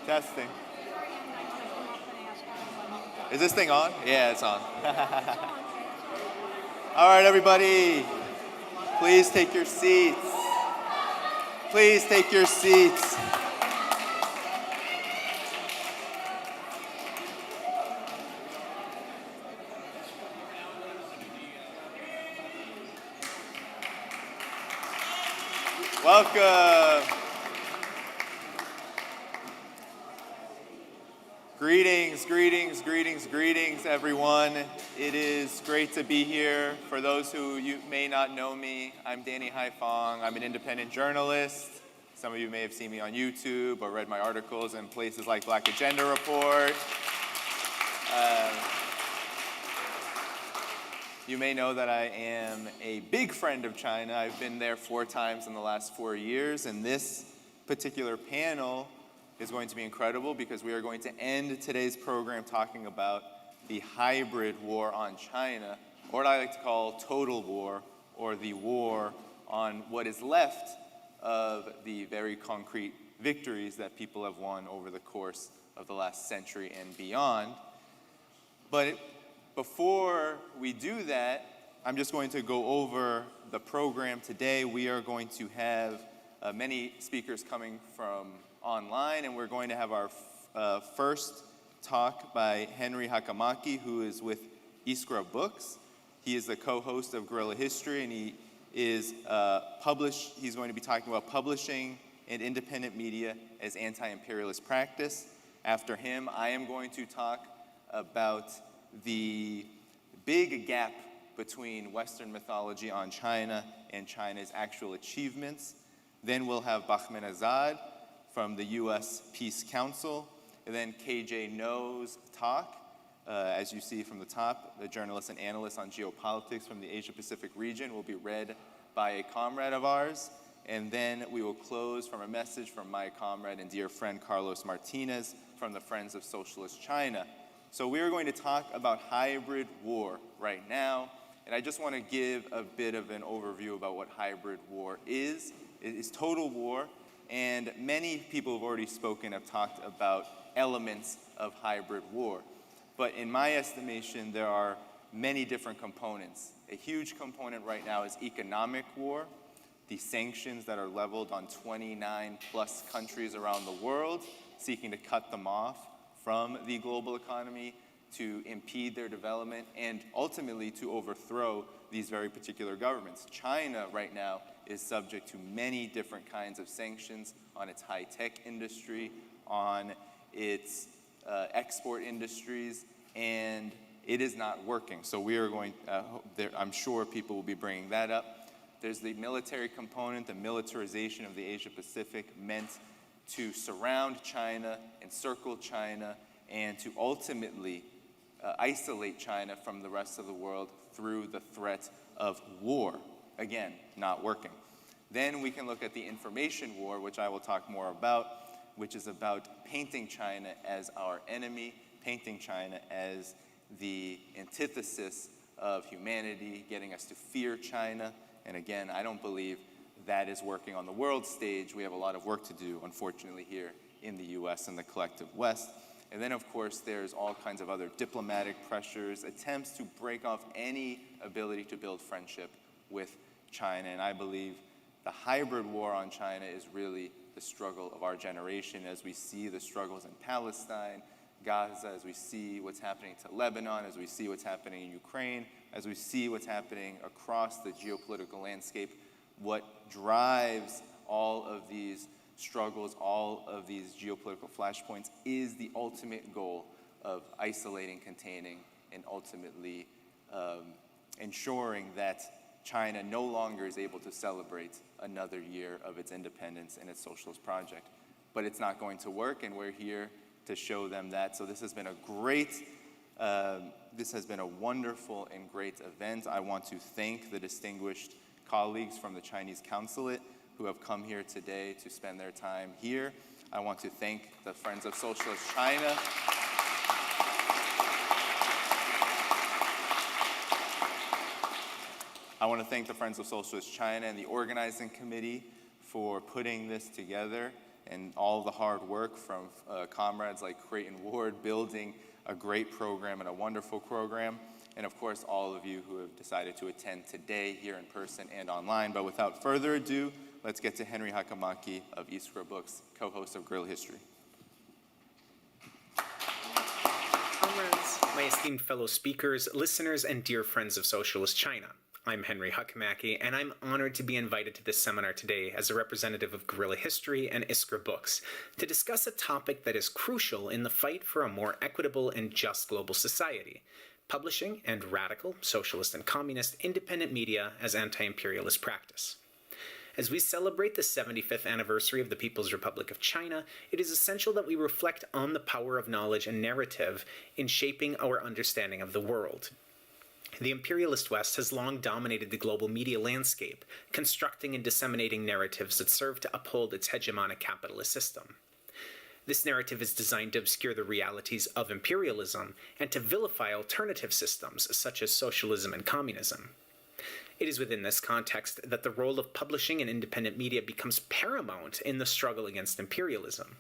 Testing. Is this thing on? Yeah, it's on. All right, everybody. Please take your seats. Please take your seats. Welcome. Greetings, greetings, greetings, greetings, everyone. It is great to be here. For those who you may not know me, I'm Danny Haiphong. I'm an independent journalist. Some of you may have seen me on YouTube or read my articles in places like Black Agenda Report. You may know that I am a big friend of China. I've been there 4 times in the last 4 years, and this particular panel is going to be incredible because we are going to end today's program talking about the hybrid war on China, or what I like to call total war, or the war on what is left of the very concrete victories that people have won over the course of the last century and beyond. But before we do that, I'm just going to go over the program today. We are going to have many speakers coming from online, and we're going to have our first talk by Henry Hakamäki, who is with Iskra Books. He is the co-host of Guerrilla History, and he is he's going to be talking about publishing and independent media as anti-imperialist practice. After him, I am going to talk about the big gap between Western mythology on China and China's actual achievements. Then we'll have Bahman Azad from the U.S. Peace Council, and then KJ Noh's talk, as you see from the top, the journalist and analyst on geopolitics from the Asia-Pacific region will be read by a comrade of ours, and then we will close from a message from my comrade and dear friend Carlos Martinez from the Friends of Socialist China. So we are going to talk about hybrid war right now, and I just want to give a bit of an overview about what hybrid war is. It is total war, and many people have already spoken, have talked about elements of hybrid war. But in my estimation, there are many different components. A huge component right now is economic war, the sanctions that are leveled on 29 plus countries around the world, seeking to cut them off from the global economy, to impede their development, and ultimately to overthrow these very particular governments. China right now is subject to many different kinds of sanctions on its high-tech industry, on its export industries, and it is not working. So we are going, I'm sure people will be bringing that up. There's the military component, the militarization of the Asia-Pacific meant to surround China, encircle China, and to ultimately isolate China from the rest of the world through the threat of war. Again, not working. Then we can look at the information war, which I will talk more about, which is about painting China as our enemy, painting China as the antithesis of humanity, getting us to fear China. And again, I don't believe that is working on the world stage. We have a lot of work to do, unfortunately, here in the US and the collective West. And then, of course, there's all kinds of other diplomatic pressures, attempts to break off any ability to build friendship with China. And I believe the hybrid war on China is really the struggle of our generation, as we see the struggles in Palestine, Gaza, as we see what's happening to Lebanon, as we see what's happening in Ukraine, as we see what's happening across the geopolitical landscape. What drives all of these struggles, all of these geopolitical flashpoints, is the ultimate goal of isolating, containing, and ultimately ensuring that China no longer is able to celebrate another year of its independence and its socialist project. But it's not going to work, and we're here to show them that. So this has been a great, this has been a wonderful and great event. I want to thank the distinguished colleagues from the Chinese consulate who have come here today to spend their time here. I want to thank the Friends of Socialist China. I want to thank the Friends of Socialist China and the organizing committee for putting this together. and all the hard work from comrades like Creighton Ward building a great program and a wonderful program, and of course all of you who have decided to attend today here in person and online. But without further ado, let's get to Henry Hakamäki of Iskra Books, co-host of Guerrilla History. Comrades, my esteemed fellow speakers, listeners, and dear friends of Socialist China. I'm Henry Hakamäki, and I'm honored to be invited to this seminar today as a representative of Guerrilla History and Iskra Books to discuss a topic that is crucial in the fight for a more equitable and just global society: publishing and radical, socialist and communist, independent media as anti-imperialist practice. As we celebrate the 75th anniversary of the People's Republic of China, it is essential that we reflect on the power of knowledge and narrative in shaping our understanding of the world. The imperialist West has long dominated the global media landscape, constructing and disseminating narratives that serve to uphold its hegemonic capitalist system. This narrative is designed to obscure the realities of imperialism and to vilify alternative systems such as socialism and communism. It is within this context that the role of publishing and independent media becomes paramount in the struggle against imperialism.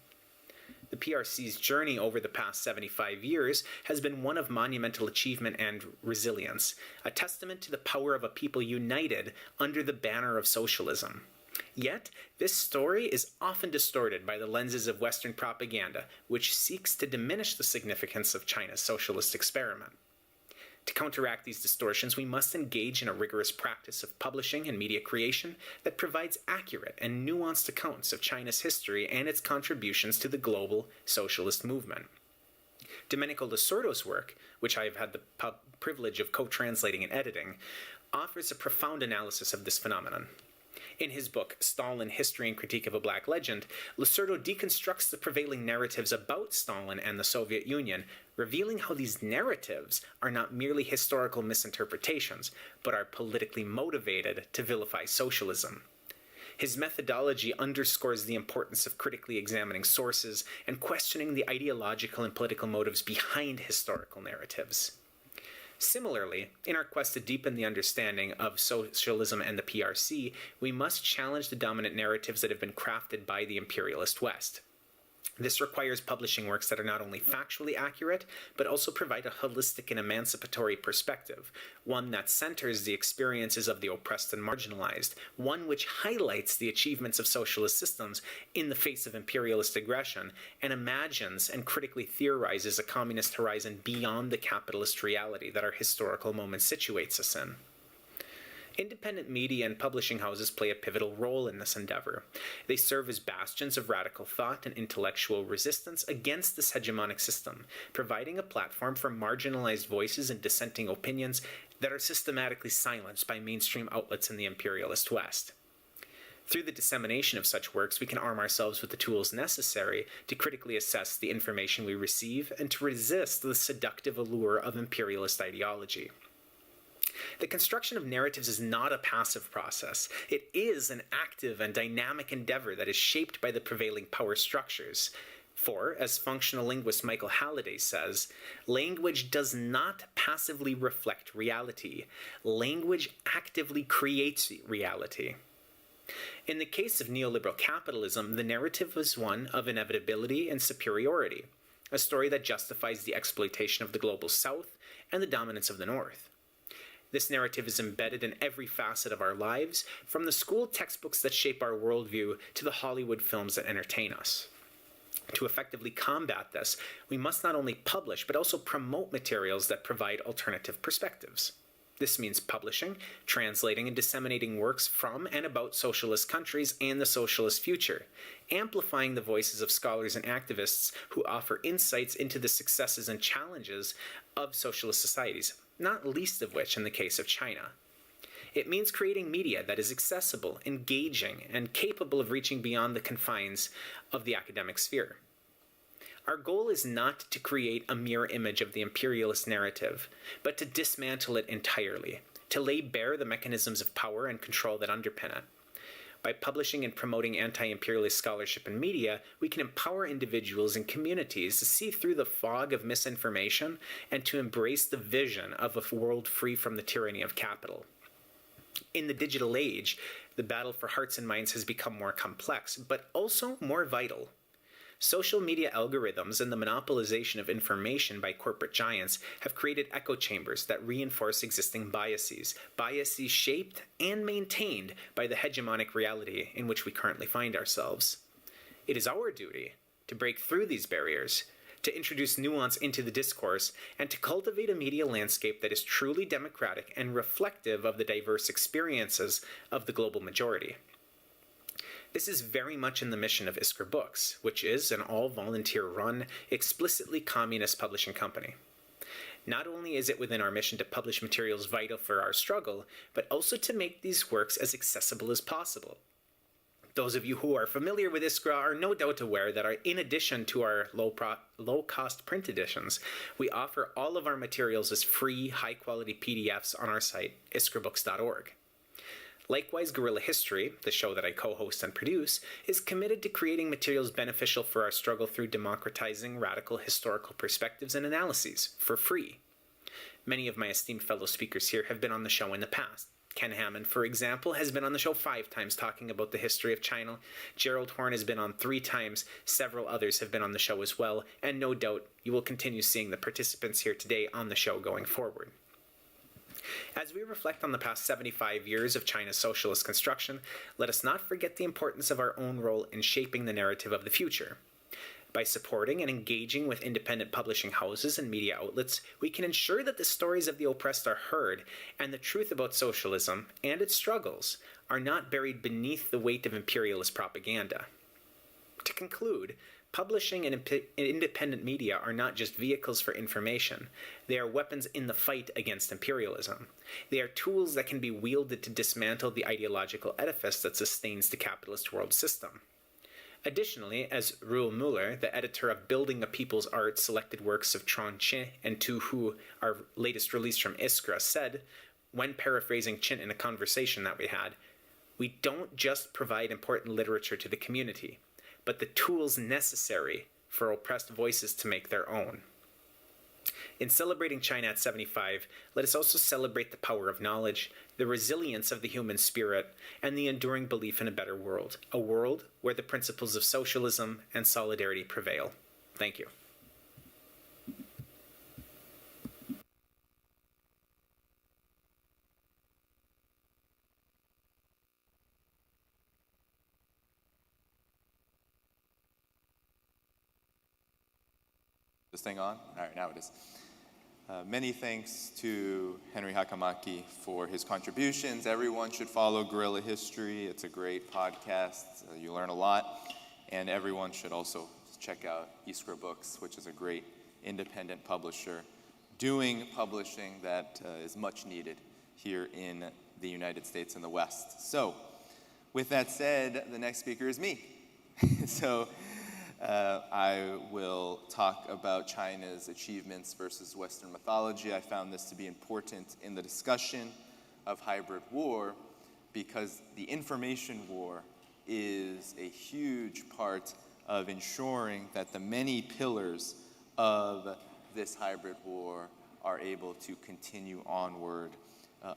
The PRC's journey over the past 75 years has been one of monumental achievement and resilience, a testament to the power of a people united under the banner of socialism. Yet, this story is often distorted by the lenses of Western propaganda, which seeks to diminish the significance of China's socialist experiment. To counteract these distortions, we must engage in a rigorous practice of publishing and media creation that provides accurate and nuanced accounts of China's history and its contributions to the global socialist movement. Domenico Losurdo's work, which I have had the privilege of co-translating and editing, offers a profound analysis of this phenomenon. In his book, Stalin, History and Critique of a Black Legend, Losurdo deconstructs the prevailing narratives about Stalin and the Soviet Union, revealing how these narratives are not merely historical misinterpretations, but are politically motivated to vilify socialism. His methodology underscores the importance of critically examining sources and questioning the ideological and political motives behind historical narratives. Similarly, in our quest to deepen the understanding of socialism and the PRC, we must challenge the dominant narratives that have been crafted by the imperialist West. This requires publishing works that are not only factually accurate, but also provide a holistic and emancipatory perspective, one that centers the experiences of the oppressed and marginalized, one which highlights the achievements of socialist systems in the face of imperialist aggression, and imagines and critically theorizes a communist horizon beyond the capitalist reality that our historical moment situates us in. Independent media and publishing houses play a pivotal role in this endeavor. They serve as bastions of radical thought and intellectual resistance against this hegemonic system, providing a platform for marginalized voices and dissenting opinions that are systematically silenced by mainstream outlets in the imperialist West. Through the dissemination of such works, we can arm ourselves with the tools necessary to critically assess the information we receive and to resist the seductive allure of imperialist ideology. The construction of narratives is not a passive process. It is an active and dynamic endeavor that is shaped by the prevailing power structures. For, as functional linguist Michael Halliday says, language does not passively reflect reality. Language actively creates reality. In the case of neoliberal capitalism, the narrative is one of inevitability and superiority, a story that justifies the exploitation of the global South and the dominance of the North. This narrative is embedded in every facet of our lives, from the school textbooks that shape our worldview to the Hollywood films that entertain us. To effectively combat this, we must not only publish, but also promote materials that provide alternative perspectives. This means publishing, translating, and disseminating works from and about socialist countries and the socialist future, amplifying the voices of scholars and activists who offer insights into the successes and challenges of socialist societies, not least of which in the case of China. It means creating media that is accessible, engaging, and capable of reaching beyond the confines of the academic sphere. Our goal is not to create a mirror image of the imperialist narrative, but to dismantle it entirely, to lay bare the mechanisms of power and control that underpin it. By publishing and promoting anti-imperialist scholarship and media, we can empower individuals and communities to see through the fog of misinformation and to embrace the vision of a world free from the tyranny of capital. In the digital age, the battle for hearts and minds has become more complex, but also more vital. Social media algorithms and the monopolization of information by corporate giants have created echo chambers that reinforce existing biases shaped and maintained by the hegemonic reality in which we currently find ourselves. It is our duty to break through these barriers, to introduce nuance into the discourse, and to cultivate a media landscape that is truly democratic and reflective of the diverse experiences of the global majority. This is very much in the mission of Iskra Books, which is an all-volunteer-run, explicitly communist publishing company. Not only is it within our mission to publish materials vital for our struggle, but also to make these works as accessible as possible. Those of you who are familiar with Iskra are no doubt aware that in addition to our low-cost print editions, we offer all of our materials as free, high-quality PDFs on our site, iskrabooks.org. Likewise, Guerrilla History, the show that I co-host and produce, is committed to creating materials beneficial for our struggle through democratizing radical historical perspectives and analyses for free. Many of my esteemed fellow speakers here have been on the show in the past. Ken Hammond, for example, has been on the show 5 times talking about the history of China. Gerald Horn has been on 3 times. Several others have been on the show as well, and no doubt you will continue seeing the participants here today on the show going forward. As we reflect on the past 75 years of China's socialist construction, let us not forget the importance of our own role in shaping the narrative of the future. By supporting and engaging with independent publishing houses and media outlets, we can ensure that the stories of the oppressed are heard and the truth about socialism and its struggles are not buried beneath the weight of imperialist propaganda. To conclude, publishing and independent media are not just vehicles for information. They are weapons in the fight against imperialism. They are tools that can be wielded to dismantle the ideological edifice that sustains the capitalist world system. Additionally, as Roel Muller, the editor of Building a People's Art, selected works of Tron Chin and Tu Hu, our latest release from Iskra, said, when paraphrasing Chin in a conversation that we had, "We don't just provide important literature to the community, but the tools necessary for oppressed voices to make their own." In celebrating China at 75, let us also celebrate the power of knowledge, the resilience of the human spirit, and the enduring belief in a better world, a world where the principles of socialism and solidarity prevail. Thank you. This thing on? All right, now it is. Many thanks to Henry Hakamäki for his contributions. Everyone should follow Guerrilla History. It's a great podcast. You learn a lot. And everyone should also check out Iskra Books, which is a great independent publisher doing publishing that is much needed here in the United States and the West. So, with that said, the next speaker is me. I will talk about China's achievements versus Western mythology. I found this to be important in the discussion of hybrid war because the information war is a huge part of ensuring that the many pillars of this hybrid war are able to continue onward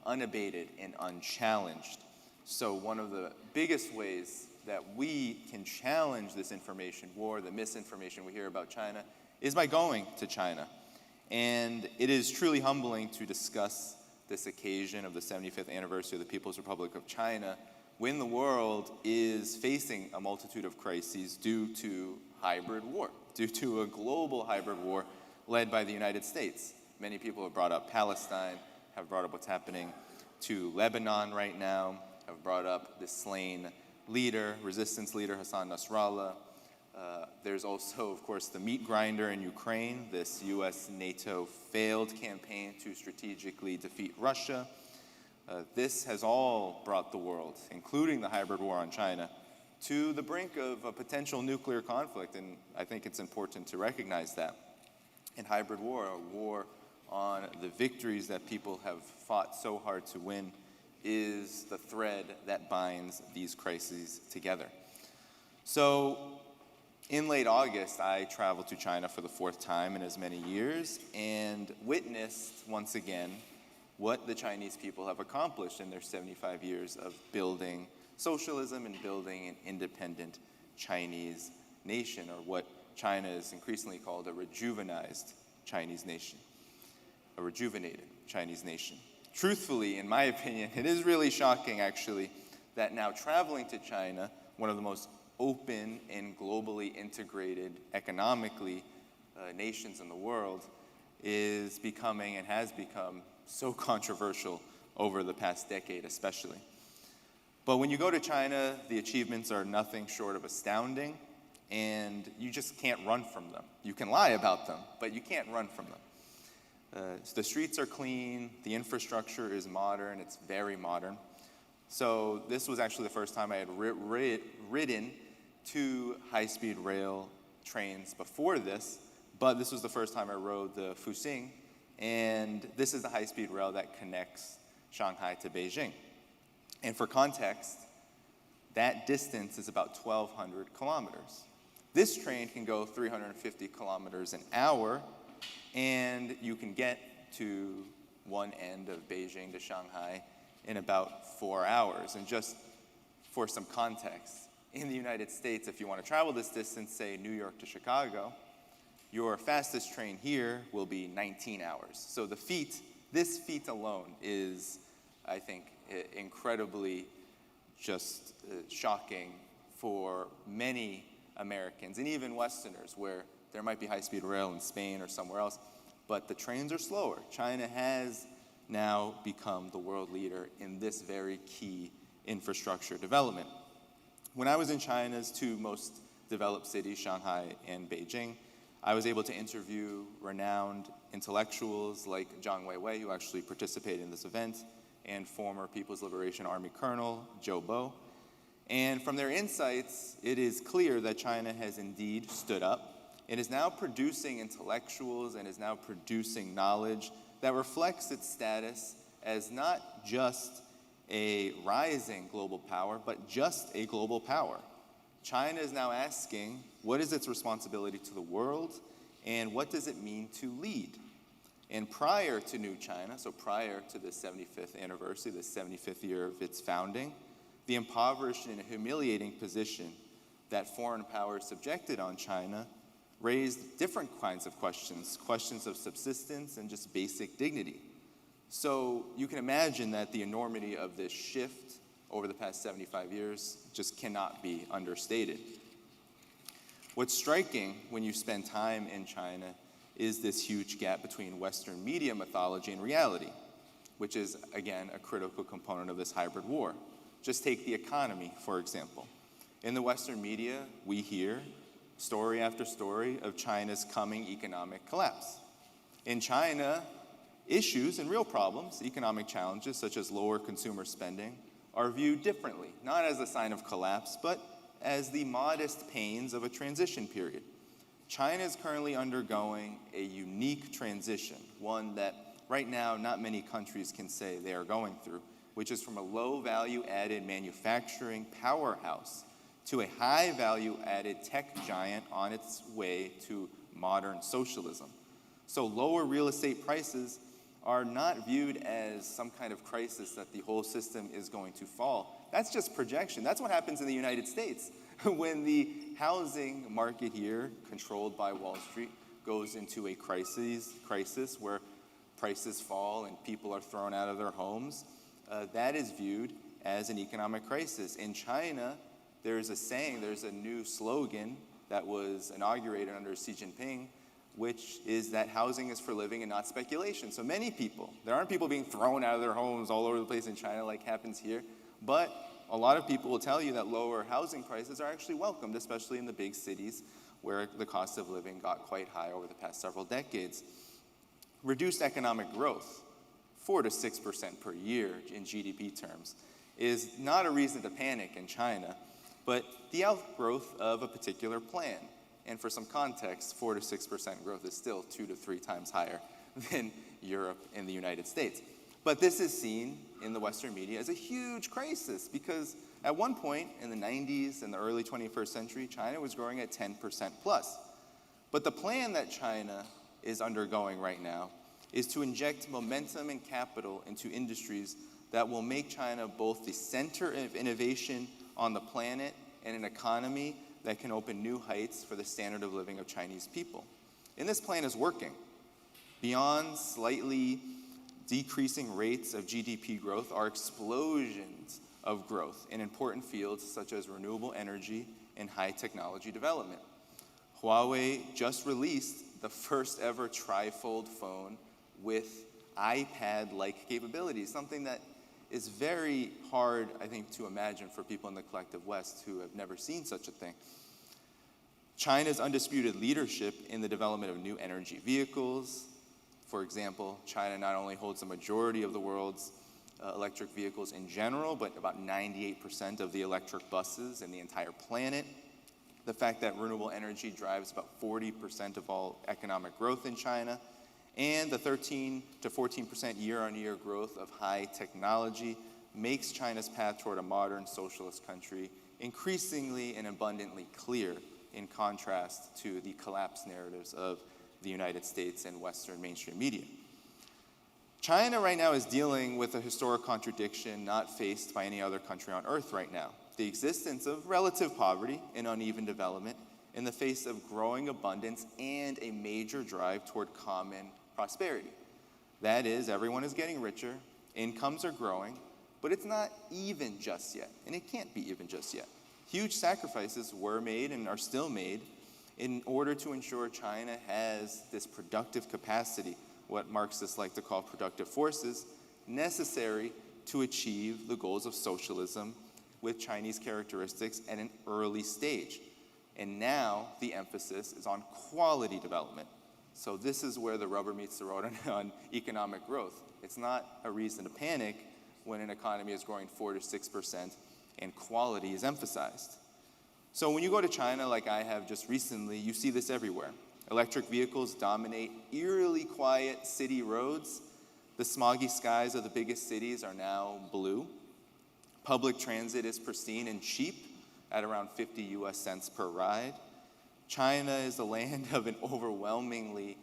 unabated and unchallenged. So one of the biggest ways that we can challenge this information war, the misinformation we hear about China, is by going to China. And it is truly humbling to discuss this occasion of the 75th anniversary of the People's Republic of China when the world is facing a multitude of crises due to hybrid war, due to a global hybrid war led by the United States. Many people have brought up Palestine, have brought up what's happening to Lebanon right now, have brought up the slain leader, resistance leader, Hassan Nasrallah. There's also, of course, the meat grinder in Ukraine, this US-NATO failed campaign to strategically defeat Russia. This has all brought the world, including the hybrid war on China, to the brink of a potential nuclear conflict, and I think it's important to recognize that. In hybrid war, a war on the victories that people have fought so hard to win, is the thread that binds these crises together. So in late August, I traveled to China for the 4th time in as many years and witnessed once again what the Chinese people have accomplished in their 75 years of building socialism and building an independent Chinese nation, or what China is increasingly called a rejuvenized Chinese nation, a rejuvenated Chinese nation. Truthfully, in my opinion, it is really shocking, actually, that now traveling to China, one of the most open and globally integrated economically nations in the world, is becoming and has become so controversial over the past decade especially. But when you go to China, the achievements are nothing short of astounding, and you just can't run from them. You can lie about them, but you can't run from them. The streets are clean, the infrastructure is modern, it's very modern. So this was actually the first time I had ridden 2 high-speed rail trains before this, but this was the first time I rode the Fuxing, and this is the high-speed rail that connects Shanghai to Beijing. And for context, that distance is about 1,200 kilometers. This train can go 350 kilometers an hour, and you can get to one end of Beijing to Shanghai in about 4 hours. And just for some context, in the United States, if you want to travel this distance, say New York to Chicago, your fastest train here will be 19 hours. So this feat alone is, I think, incredibly just shocking for many Americans and even Westerners, where there might be high-speed rail in Spain or somewhere else, but the trains are slower. China has now become the world leader in this very key infrastructure development. When I was in China's 2 most developed cities, Shanghai and Beijing, I was able to interview renowned intellectuals like Zhang Weiwei, who actually participated in this event, and former People's Liberation Army Colonel Zhou Bo. And from their insights, it is clear that China has indeed stood up and is now producing intellectuals and is now producing knowledge that reflects its status as not just a rising global power, but just a global power. China is now asking, what is its responsibility to the world, and what does it mean to lead? And prior to New China, so prior to the 75th anniversary, the 75th year of its founding, the impoverished and humiliating position that foreign powers subjected on China raised different kinds of questions, questions of subsistence and just basic dignity. So you can imagine that the enormity of this shift over the past 75 years just cannot be understated. What's striking when you spend time in China is this huge gap between Western media mythology and reality, which is, again, a critical component of this hybrid war. Just take the economy, for example. In the Western media, we hear story after story of China's coming economic collapse. In China, issues and real problems, economic challenges such as lower consumer spending, are viewed differently, not as a sign of collapse, but as the modest pains of a transition period. China is currently undergoing a unique transition, one that right now not many countries can say they are going through, which is from a low value added manufacturing powerhouse to a high value added tech giant on its way to modern socialism. So lower real estate prices are not viewed as some kind of crisis that the whole system is going to fall. That's just projection. That's what happens in the United States. When the housing market here, controlled by Wall Street, goes into a crisis where prices fall and people are thrown out of their homes, that is viewed as an economic crisis. In China, there's a saying, there's a new slogan that was inaugurated under Xi Jinping, which is that housing is for living and not speculation. So many people, there aren't people being thrown out of their homes all over the place in China like happens here, but a lot of people will tell you that lower housing prices are actually welcomed, especially in the big cities where the cost of living got quite high over the past several decades. Reduced economic growth, 4 to 6% per year in GDP terms, is not a reason to panic in China, but the outgrowth of a particular plan. And for some context, 4 to 6% growth is still 2 to 3 times higher than Europe and the United States. But this is seen in the Western media as a huge crisis because at one point in the 90s and the early 21st century, China was growing at 10% plus. But the plan that China is undergoing right now is to inject momentum and capital into industries that will make China both the center of innovation on the planet and an economy that can open new heights for the standard of living of Chinese people. And this plan is working. Beyond slightly decreasing rates of GDP growth are explosions of growth in important fields such as renewable energy and high technology development. Huawei just released the first ever trifold phone with iPad-like capabilities, something that is very hard, I think, to imagine for people in the collective West who have never seen such a thing. China's undisputed leadership in the development of new energy vehicles. For example, China not only holds the majority of the world's electric vehicles in general, but about 98% of the electric buses in the entire planet. The fact that renewable energy drives about 40% of all economic growth in China, and the 13 to 14% year-on-year growth of high technology makes China's path toward a modern socialist country increasingly and abundantly clear, in contrast to the collapse narratives of the United States and Western mainstream media. China right now is dealing with a historic contradiction not faced by any other country on earth right now: the existence of relative poverty and uneven development in the face of growing abundance and a major drive toward common prosperity. That is, everyone is getting richer, incomes are growing, but it's not even just yet, and it can't be even just yet. Huge sacrifices were made and are still made in order to ensure China has this productive capacity, what Marxists like to call productive forces, necessary to achieve the goals of socialism with Chinese characteristics at an early stage. And now the emphasis is on quality development. So this is where the rubber meets the road on economic growth. It's not a reason to panic when an economy is growing 4 to 6% and quality is emphasized. So when you go to China, like I have just recently, you see this everywhere. Electric vehicles dominate eerily quiet city roads. The smoggy skies of the biggest cities are now blue. Public transit is pristine and cheap at around 50 US cents per ride. China is a land of an overwhelming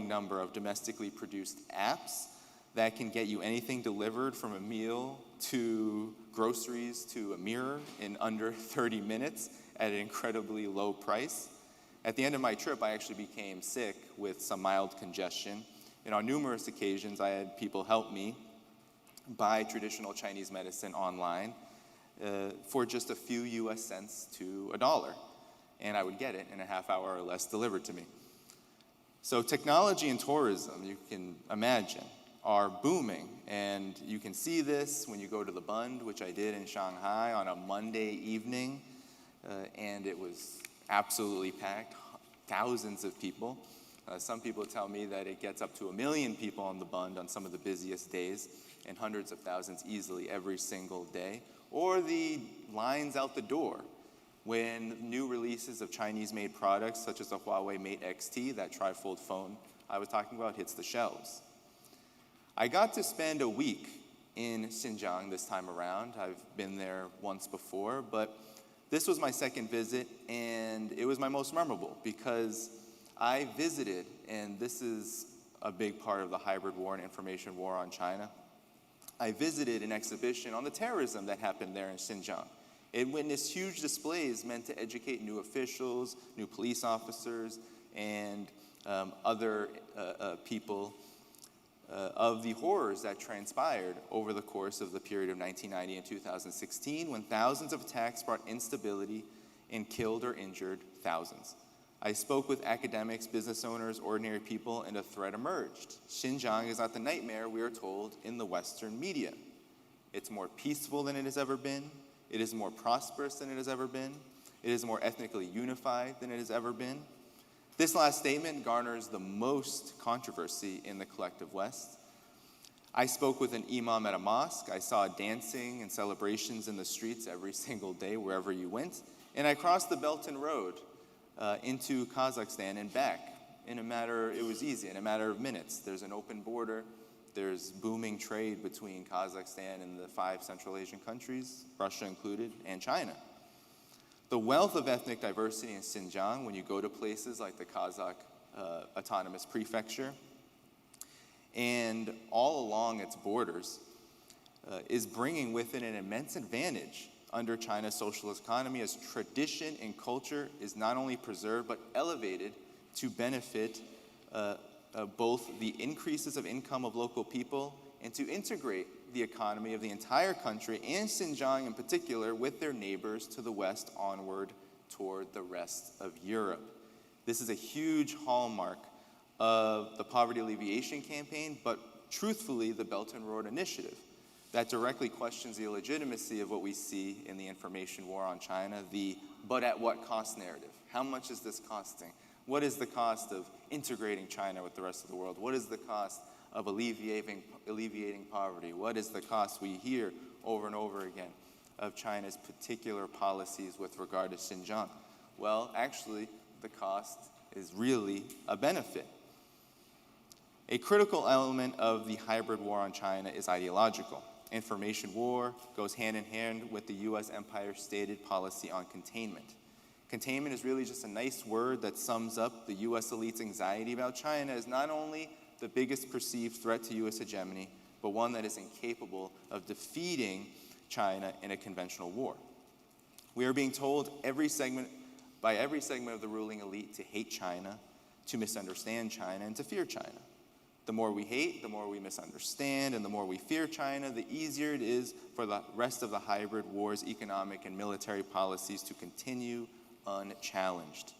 number of domestically produced apps that can get you anything delivered from a meal to groceries to a mirror in under 30 minutes at an incredibly low price. At the end of my trip, I actually became sick with some mild congestion, and on numerous occasions, I had people help me buy traditional Chinese medicine online for just a few US cents to $1, and I would get it in a half hour or less delivered to me. So technology and tourism, you can imagine, are booming, and you can see this when you go to the Bund, which I did in Shanghai on a Monday evening, and it was absolutely packed, thousands of people. Some people tell me that it gets up to 1 million people on the Bund on some of the busiest days, and hundreds of thousands easily every single day. Or the lines out the door when new releases of Chinese-made products, such as the Huawei Mate XT, that trifold phone I was talking about, hits the shelves. I got to spend a week in Xinjiang this time around. I've been there once before, but this was my second visit, and it was my most memorable because I visited, and this is a big part of the hybrid war and information war on China. I visited an exhibition on the terrorism that happened there in Xinjiang. It witnessed huge displays meant to educate new officials, new police officers, and other people of the horrors that transpired over the course of the period of 1990 and 2016, when thousands of attacks brought instability and killed or injured thousands. I spoke with academics, business owners, ordinary people, and a threat emerged. Xinjiang is not the nightmare we are told in the Western media. It's more peaceful than it has ever been. It is more prosperous than it has ever been. It is more ethnically unified than it has ever been. This last statement garners the most controversy in the collective West. I spoke with an imam at a mosque. I saw dancing and celebrations in the streets every single day, wherever you went. And I crossed the Belt and Road into Kazakhstan and back it was easy, in a matter of minutes. There's an open border. There's booming trade between Kazakhstan and the 5 Central Asian countries, Russia included, and China. The wealth of ethnic diversity in Xinjiang, when you go to places like the Kazakh autonomous prefecture. And all along its borders is bringing with it an immense advantage under China's socialist economy, as tradition and culture is not only preserved but elevated to benefit both the increases of income of local people and to integrate the economy of the entire country and Xinjiang in particular with their neighbors to the west onward toward the rest of Europe. This is a huge hallmark of the poverty alleviation campaign, but truthfully the Belt and Road Initiative that directly questions the illegitimacy of what we see in the information war on China, the but at what cost narrative. How much is this costing? What is the cost of integrating China with the rest of the world? What is the cost of alleviating poverty? What is the cost we hear over and over again of China's particular policies with regard to Xinjiang? Well, actually, the cost is really a benefit. A critical element of the hybrid war on China is ideological. Information war goes hand in hand with the US empire's stated policy on containment. Containment is really just a nice word that sums up the US elite's anxiety about China as not only the biggest perceived threat to US hegemony, but one that is incapable of defeating China in a conventional war. We are being told by every segment of the ruling elite to hate China, to misunderstand China, and to fear China. The more we hate, the more we misunderstand, and the more we fear China, the easier it is for the rest of the hybrid war's economic and military policies to continue unchallenged.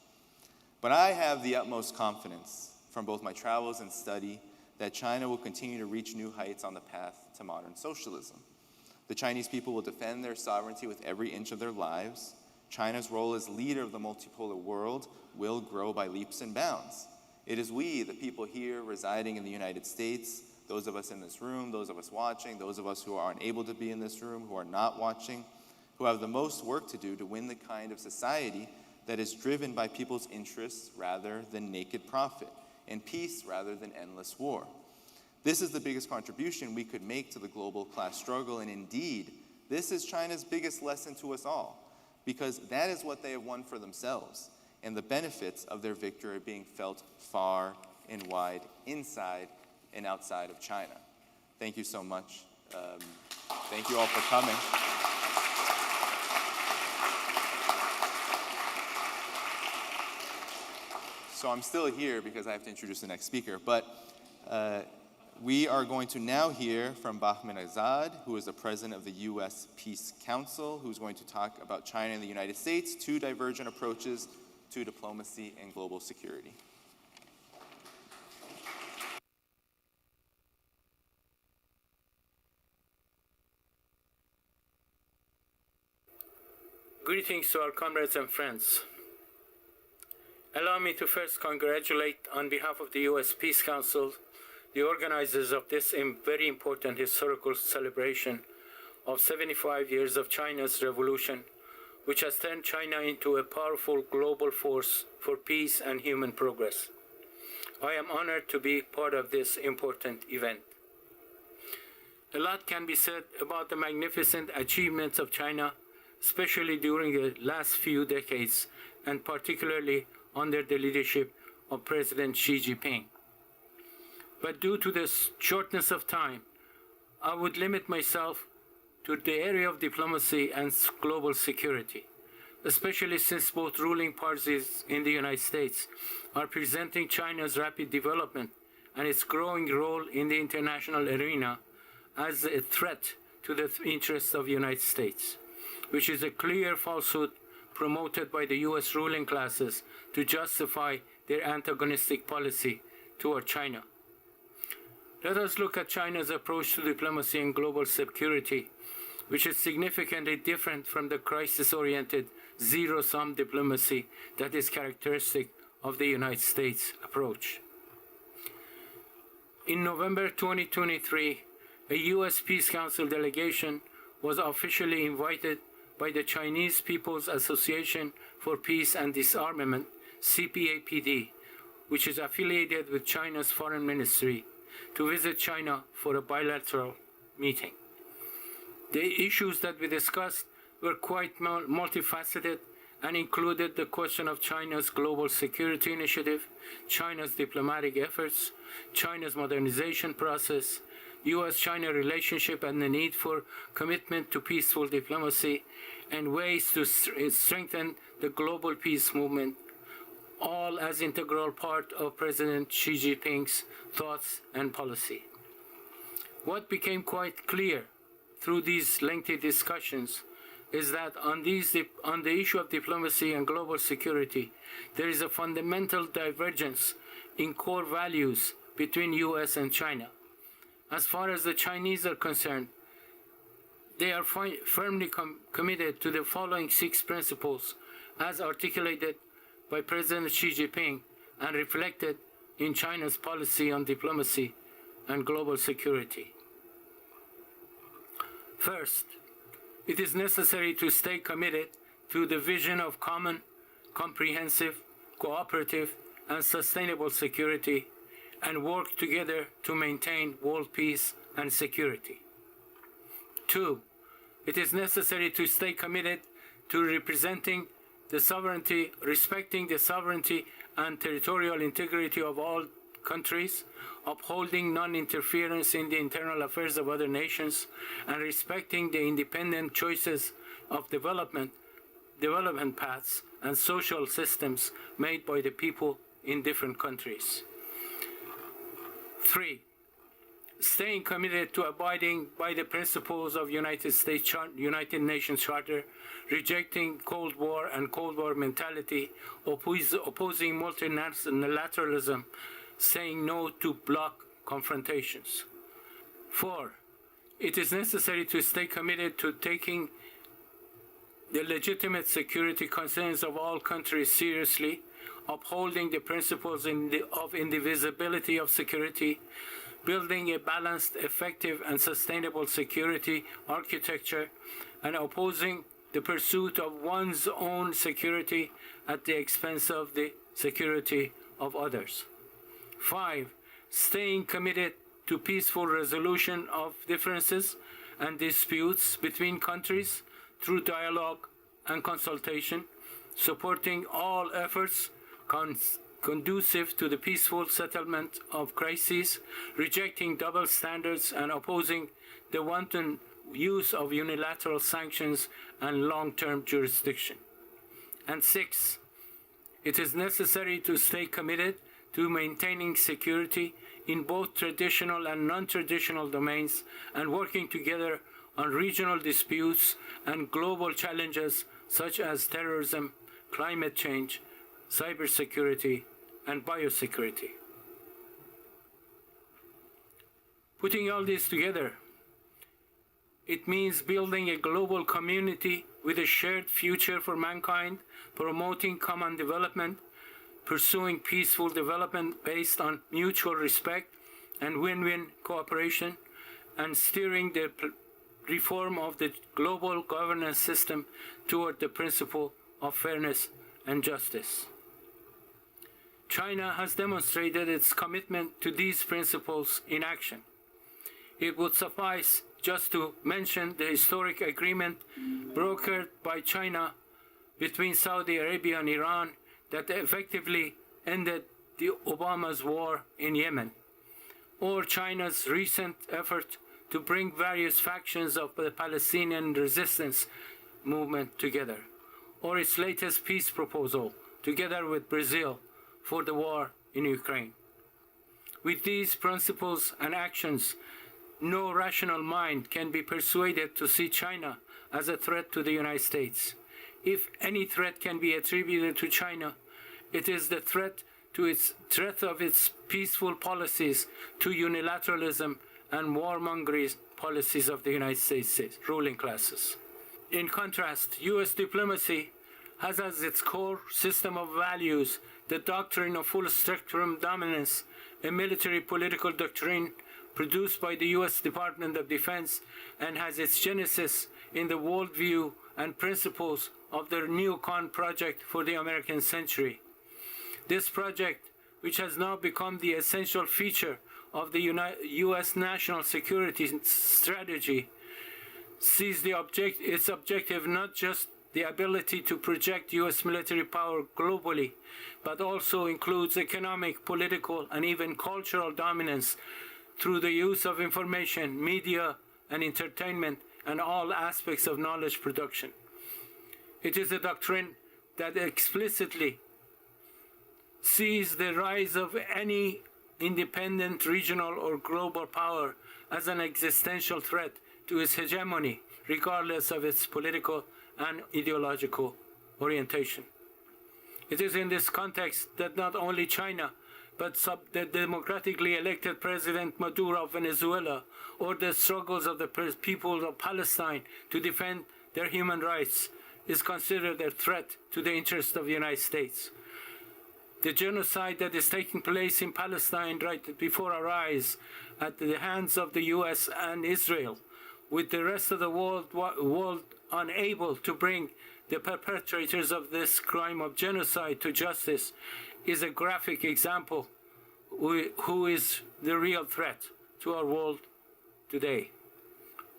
But I have the utmost confidence from both my travels and study that China will continue to reach new heights on the path to modern socialism. The Chinese people will defend their sovereignty with every inch of their lives. China's role as leader of the multipolar world will grow by leaps and bounds. It is we, the people here residing in the United States, those of us in this room, those of us watching, those of us who are unable to be in this room, who are not watching, who have the most work to do to win the kind of society that is driven by people's interests rather than naked profit, and peace rather than endless war. This is the biggest contribution we could make to the global class struggle, and indeed, this is China's biggest lesson to us all, because that is what they have won for themselves, and the benefits of their victory are being felt far and wide, inside and outside of China. Thank you so much. Thank you all for coming. So I'm still here because I have to introduce the next speaker, but we are going to now hear from Bahman Azad, who is the president of the U.S. Peace Council, who's going to talk about China and the United States, two divergent approaches to diplomacy and global security. Greetings to our comrades and friends. Allow me to first congratulate, on behalf of the U.S. Peace Council, the organizers of this very important historical celebration of 75 years of China's revolution, which has turned China into a powerful global force for peace and human progress. I am honored to be part of this important event. A lot can be said about the magnificent achievements of China, especially during the last few decades, and particularly under the leadership of President Xi Jinping. But due to the shortness of time, I would limit myself to the area of diplomacy and global security, especially since both ruling parties in the United States are presenting China's rapid development and its growing role in the international arena as a threat to the interests of the United States, which is a clear falsehood promoted by the U.S. ruling classes to justify their antagonistic policy toward China. Let us look at China's approach to diplomacy and global security, which is significantly different from the crisis-oriented zero-sum diplomacy that is characteristic of the United States approach. In November 2023, a U.S. Peace Council delegation was officially invited by the Chinese People's Association for Peace and Disarmament, CPAPD, which is affiliated with China's Foreign Ministry, to visit China for a bilateral meeting. The issues that we discussed were quite multifaceted and included the question of China's global security initiative, China's diplomatic efforts, China's modernization process, U.S.-China relationship and the need for commitment to peaceful diplomacy, and ways to strengthen the global peace movement, all as integral part of President Xi Jinping's thoughts and policy. What became quite clear through these lengthy discussions is that on the issue of diplomacy and global security, there is a fundamental divergence in core values between U.S. and China. As far as the Chinese are concerned, they are firmly committed to the following 6 principles as articulated by President Xi Jinping and reflected in China's policy on diplomacy and global security. First, it is necessary to stay committed to the vision of common, comprehensive, cooperative, and sustainable security and work together to maintain world peace and security. 2. It is necessary to stay committed to respecting the sovereignty and territorial integrity of all countries, upholding non-interference in the internal affairs of other nations, and respecting the independent choices of development paths and social systems made by the people in different countries. 3. Staying committed to abiding by the principles of United Nations Charter, rejecting Cold War and Cold War mentality, opposing multilateralism, saying no to bloc confrontations. 4. It is necessary to stay committed to taking the legitimate security concerns of all countries seriously, upholding the principles of indivisibility of security, building a balanced, effective, and sustainable security architecture, and opposing the pursuit of one's own security at the expense of the security of others. 5. Staying committed to peaceful resolution of differences and disputes between countries through dialogue and consultation, supporting all efforts conducive to the peaceful settlement of crises, rejecting double standards and opposing the wanton use of unilateral sanctions and long-term jurisdiction. And 6. It is necessary to stay committed to maintaining security in both traditional and non-traditional domains and working together on regional disputes and global challenges such as terrorism, climate change, cybersecurity, and biosecurity. Putting all this together, it means building a global community with a shared future for mankind, promoting common development, pursuing peaceful development based on mutual respect and win-win cooperation, and steering the reform of the global governance system toward the principle of fairness and justice. China has demonstrated its commitment to these principles in action. It would suffice just to mention the historic agreement brokered by China between Saudi Arabia and Iran that effectively ended the Obama's war in Yemen, or China's recent effort to bring various factions of the Palestinian resistance movement together, or its latest peace proposal together with Brazil for the war in Ukraine. With these principles and actions, no rational mind can be persuaded to see China as a threat to the United States. If any threat can be attributed to China, it is the threat of its peaceful policies to unilateralism and warmongering policies of the United States ruling classes. In contrast, U.S. diplomacy has as its core system of values the doctrine of full spectrum dominance, a military political doctrine produced by the U.S. Department of Defense and has its genesis in the worldview and principles of the Neocon project for the American century. This project, which has now become the essential feature of the U.S. national security strategy, sees its objective not just the ability to project U.S. military power globally, but also includes economic, political, and even cultural dominance through the use of information, media, and entertainment, and all aspects of knowledge production. It is a doctrine that explicitly sees the rise of any independent regional or global power as an existential threat to its hegemony, regardless of its political and ideological orientation. It is in this context that not only China, but the democratically elected President Maduro of Venezuela, or the struggles of the people of Palestine to defend their human rights, is considered a threat to the interests of the United States. The genocide that is taking place in Palestine right before our eyes at the hands of the US and Israel, with the rest of the world unable to bring the perpetrators of this crime of genocide to justice, is a graphic example who is the real threat to our world today.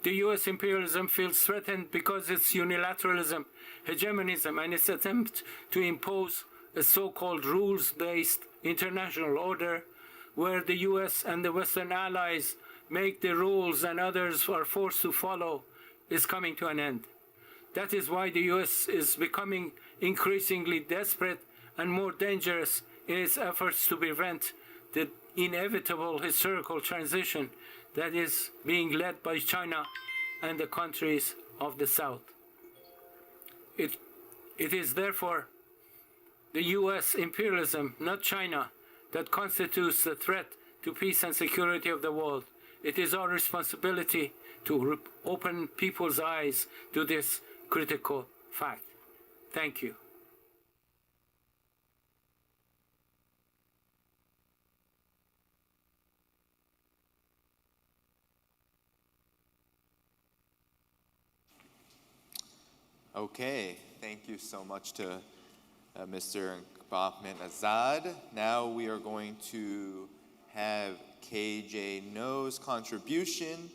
The US imperialism feels threatened because its unilateralism, hegemonism, and its attempt to impose a so-called rules-based international order where the US and the Western allies make the rules and others are forced to follow is coming to an end. That is why the US is becoming increasingly desperate and more dangerous in its efforts to prevent the inevitable historical transition that is being led by China and the countries of the South. It is therefore the US imperialism, not China, that constitutes the threat to peace and security of the world. It is our responsibility to open people's eyes to this critical fact. Thank you. Okay, thank you so much to Mr. Bahman Azad. Now we are going to have KJ Noh's contribution.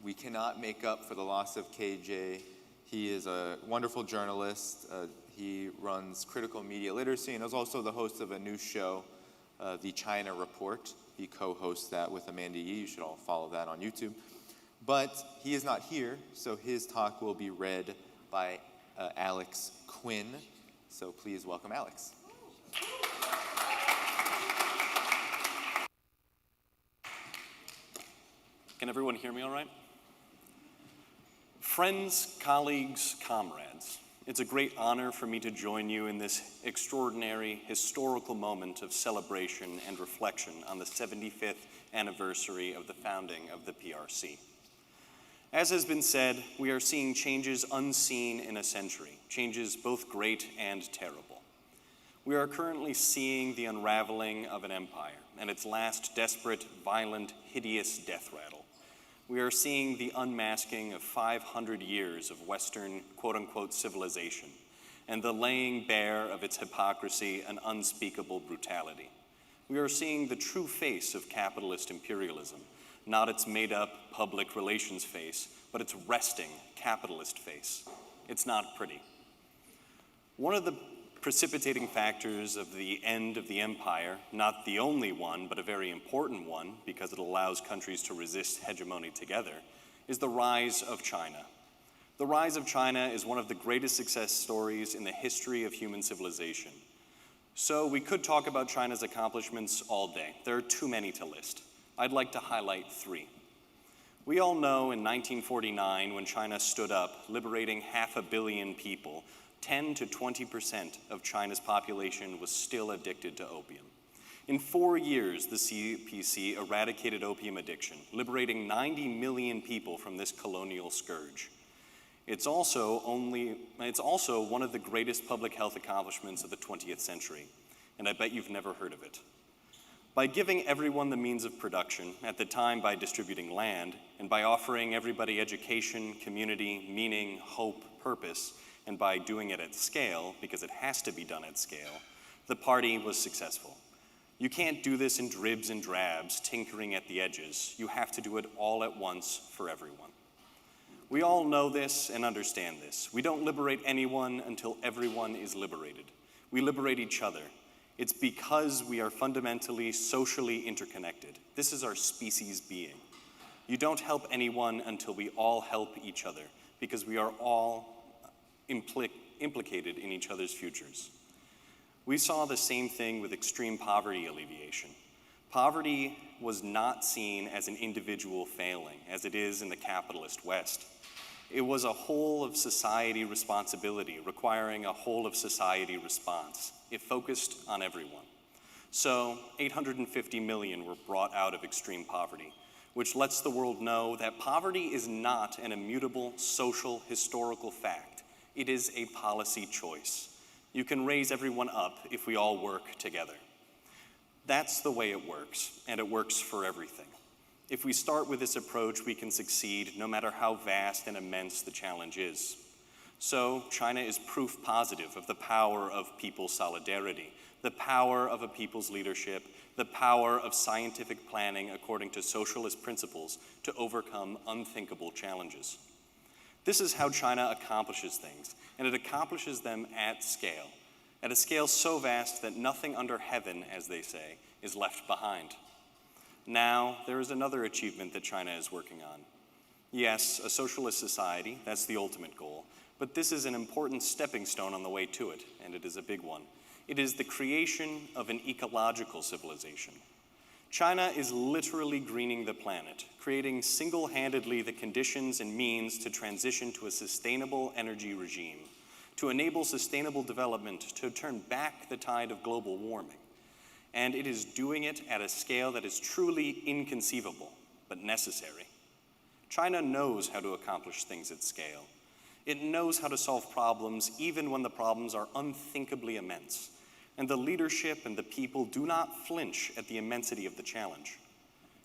We cannot make up for the loss of KJ. He is a wonderful journalist. He runs critical media literacy and is also the host of a new show, The China Report. He co-hosts that with Amanda Yee. You should all follow that on YouTube. But he is not here, so his talk will be read by Alex Quinn. So please welcome Alex. Can everyone hear me all right? Friends, colleagues, comrades, it's a great honor for me to join you in this extraordinary historical moment of celebration and reflection on the 75th anniversary of the founding of the PRC. As has been said, we are seeing changes unseen in a century, changes both great and terrible. We are currently seeing the unraveling of an empire and its last desperate, violent, hideous death rattle. We are seeing the unmasking of 500 years of Western quote-unquote civilization and the laying bare of its hypocrisy and unspeakable brutality. We are seeing the true face of capitalist imperialism, not its made-up public relations face, but its resting capitalist face. It's not pretty. One of the precipitating factors of the end of the empire, not the only one, but a very important one, because it allows countries to resist hegemony together, is the rise of China. The rise of China is one of the greatest success stories in the history of human civilization. So we could talk about China's accomplishments all day. There are too many to list. I'd like to highlight three. We all know in 1949, when China stood up, liberating 500 million people, 10 to 20% of China's population was still addicted to opium. In 4 years, the CPC eradicated opium addiction, liberating 90 million people from this colonial scourge. It's also one of the greatest public health accomplishments of the 20th century, and I bet you've never heard of it. By giving everyone the means of production, at the time by distributing land, and by offering everybody education, community, meaning, hope, purpose, and by doing it at scale, because it has to be done at scale, the party was successful. You can't do this in dribs and drabs, tinkering at the edges. You have to do it all at once for everyone. We all know this and understand this. We don't liberate anyone until everyone is liberated. We liberate each other. It's because we are fundamentally socially interconnected. This is our species being. You don't help anyone until we all help each other, because we are all implicated in each other's futures. We saw the same thing with extreme poverty alleviation. Poverty was not seen as an individual failing, as it is in the capitalist West. It was a whole of society responsibility, requiring a whole of society response. It focused on everyone. So 850 million were brought out of extreme poverty, which lets the world know that poverty is not an immutable social historical fact. It is a policy choice. You can raise everyone up if we all work together. That's the way it works, and it works for everything. If we start with this approach, we can succeed no matter how vast and immense the challenge is. So China is proof positive of the power of people's solidarity, the power of a people's leadership, the power of scientific planning according to socialist principles to overcome unthinkable challenges. This is how China accomplishes things, and it accomplishes them at a scale so vast that nothing under heaven, as they say, is left behind. Now, there is another achievement that China is working on. Yes, a socialist society, that's the ultimate goal, but this is an important stepping stone on the way to it, and it is a big one. It is the creation of an ecological civilization. China is literally greening the planet, creating single-handedly the conditions and means to transition to a sustainable energy regime, to enable sustainable development, to turn back the tide of global warming. And it is doing it at a scale that is truly inconceivable, but necessary. China knows how to accomplish things at scale. It knows how to solve problems even when the problems are unthinkably immense. And the leadership and the people do not flinch at the immensity of the challenge.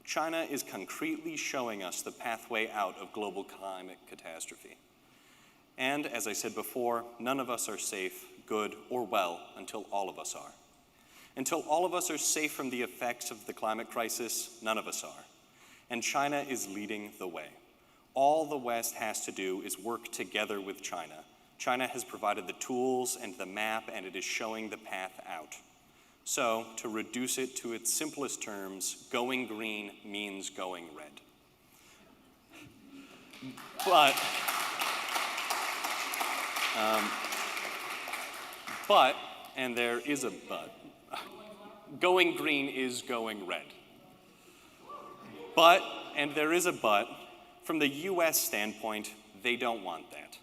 China is concretely showing us the pathway out of global climate catastrophe. And as I said before, none of us are safe, good, or well until all of us are. Until all of us are safe from the effects of the climate crisis, none of us are. And China is leading the way. All the West has to do is work together with China. China has provided the tools and the map, and it is showing the path out. So, to reduce it to its simplest terms, going green means going red. But, and there is a but, going green is going red. But, and there is a but, from the US standpoint, they don't want that.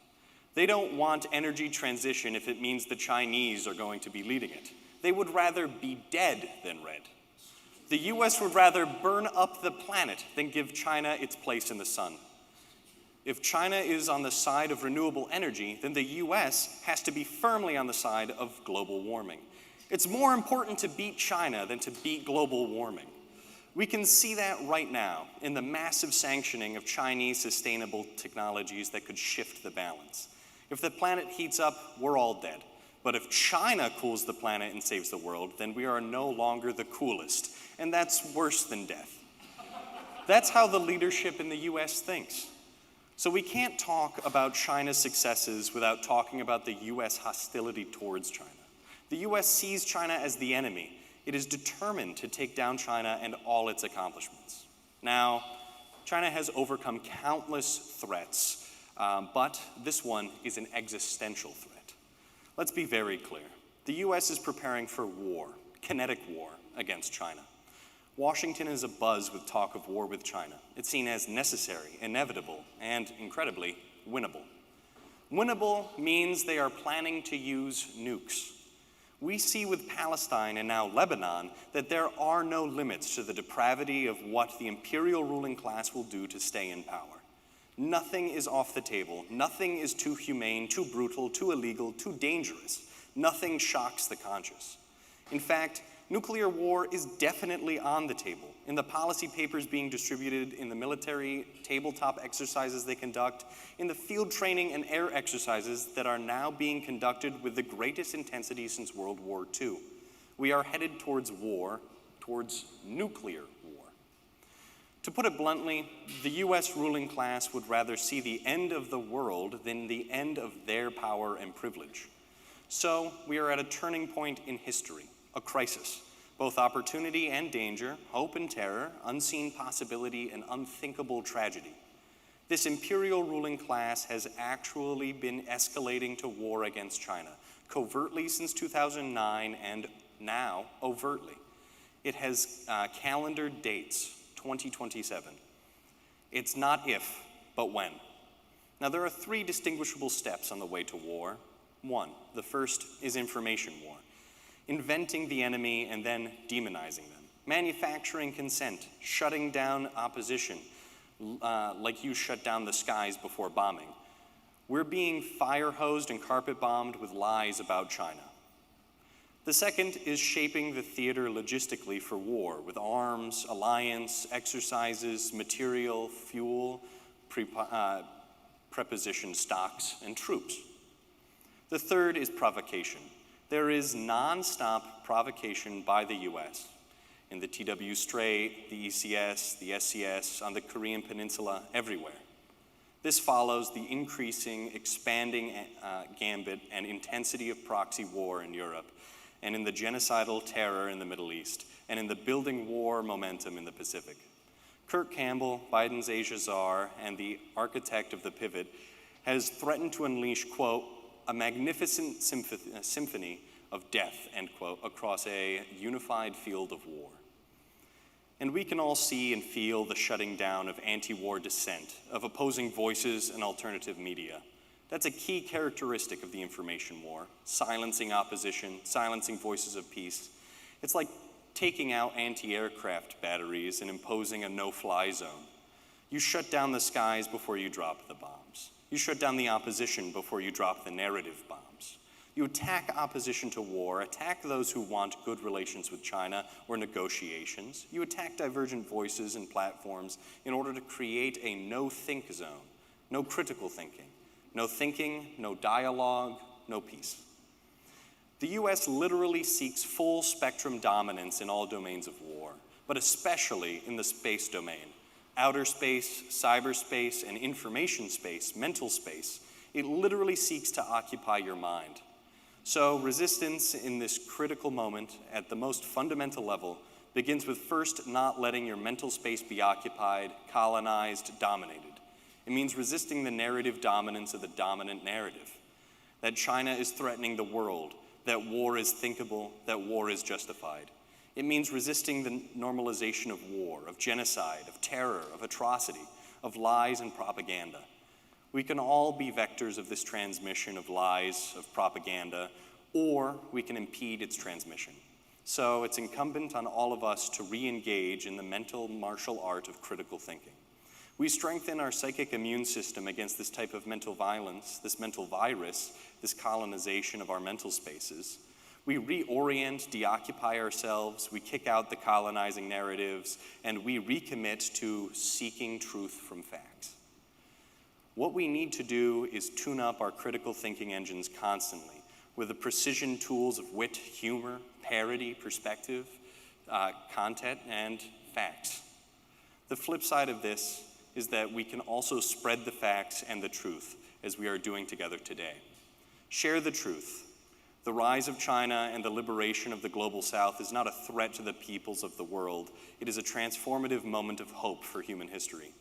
They don't want energy transition if it means the Chinese are going to be leading it. They would rather be dead than red. The US would rather burn up the planet than give China its place in the sun. If China is on the side of renewable energy, then the US has to be firmly on the side of global warming. It's more important to beat China than to beat global warming. We can see that right now in the massive sanctioning of Chinese sustainable technologies that could shift the balance. If the planet heats up, we're all dead. But if China cools the planet and saves the world, then we are no longer the coolest. And that's worse than death. That's how the leadership in the US thinks. So we can't talk about China's successes without talking about the US hostility towards China. The US sees China as the enemy. It is determined to take down China and all its accomplishments. Now, China has overcome countless threats, but this one is an existential threat. Let's be very clear. The US is preparing for war, kinetic war, against China. Washington is abuzz with talk of war with China. It's seen as necessary, inevitable, and incredibly winnable. Winnable means they are planning to use nukes. We see with Palestine and now Lebanon that there are no limits to the depravity of what the imperial ruling class will do to stay in power. Nothing is off the table. Nothing is too humane, too brutal, too illegal, too dangerous. Nothing shocks the conscious. In fact, nuclear war is definitely on the table. In the policy papers being distributed, in the military tabletop exercises they conduct, in the field training and air exercises that are now being conducted with the greatest intensity since World War II. We are headed towards war, towards nuclear war. To put it bluntly, the US ruling class would rather see the end of the world than the end of their power and privilege. So we are at a turning point in history, a crisis, both opportunity and danger, hope and terror, unseen possibility and unthinkable tragedy. This imperial ruling class has actually been escalating to war against China, covertly since 2009 and now overtly. It has calendared dates, 2027. It's not if, but when. Now, there are three distinguishable steps on the way to war. One, the first is information war, inventing the enemy and then demonizing them, manufacturing consent, shutting down opposition, like you shut down the skies before bombing. We're being fire-hosed and carpet-bombed with lies about China. The second is shaping the theater logistically for war with arms, alliance, exercises, material, fuel, preposition stocks, and troops. The third is provocation. There is non-stop provocation by the US in the TW Strait, the ECS, the SCS, on the Korean Peninsula, everywhere. This follows the increasing, expanding gambit and intensity of proxy war in Europe, and in the genocidal terror in the Middle East, and in the building war momentum in the Pacific. Kurt Campbell, Biden's Asia czar, and the architect of the pivot, has threatened to unleash, quote, a magnificent symphony of death, end quote, across a unified field of war. And we can all see and feel the shutting down of anti-war dissent, of opposing voices and alternative media. That's a key characteristic of the information war, silencing opposition, silencing voices of peace. It's like taking out anti-aircraft batteries and imposing a no-fly zone. You shut down the skies before you drop the bombs. You shut down the opposition before you drop the narrative bombs. You attack opposition to war, attack those who want good relations with China or negotiations. You attack divergent voices and platforms in order to create a no-think zone, no critical thinking. No thinking, no dialogue, no peace. The US literally seeks full spectrum dominance in all domains of war, but especially in the space domain. Outer space, cyberspace, and information space, mental space. It literally seeks to occupy your mind. So resistance in this critical moment at the most fundamental level begins with first not letting your mental space be occupied, colonized, dominated. It means resisting the narrative dominance of the dominant narrative, that China is threatening the world, that war is thinkable, that war is justified. It means resisting the normalization of war, of genocide, of terror, of atrocity, of lies and propaganda. We can all be vectors of this transmission of lies, of propaganda, or we can impede its transmission. So it's incumbent on all of us to re-engage in the mental martial art of critical thinking. We strengthen our psychic immune system against this type of mental violence, this mental virus, this colonization of our mental spaces. We reorient, deoccupy ourselves, we kick out the colonizing narratives, and we recommit to seeking truth from facts. What we need to do is tune up our critical thinking engines constantly with the precision tools of wit, humor, parody, perspective, content, and facts. The flip side of this is that we can also spread the facts and the truth as we are doing together today. Share the truth. The rise of China and the liberation of the global South is not a threat to the peoples of the world. It is a transformative moment of hope for human history.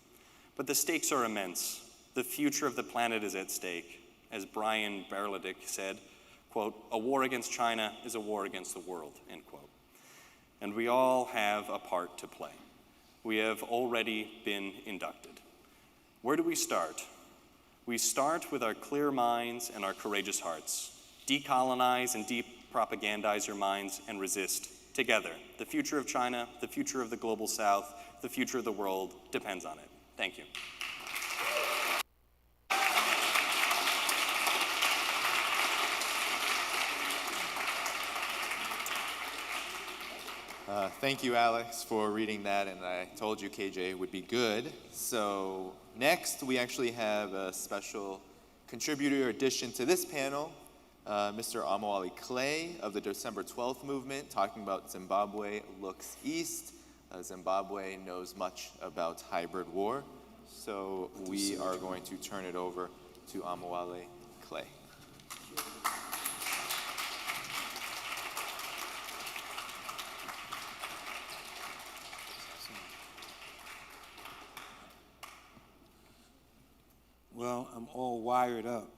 But the stakes are immense. The future of the planet is at stake. As Brian Berladick said, quote, a war against China is a war against the world, end quote. And we all have a part to play. We have already been inducted. Where do we start? We start with our clear minds and our courageous hearts. Decolonize and de-propagandize your minds and resist together. The future of China, the future of the global South, the future of the world depends on it. Thank you. Thank you, Alex, for reading that, and I told you KJ would be good. So next, we actually have a special contributor addition to this panel, Mr. Omowale Clay of the December 12th movement, talking about Zimbabwe Looks East. Zimbabwe knows much about hybrid war, so we are going to turn it over to Omowale Clay. Well, I'm all wired up.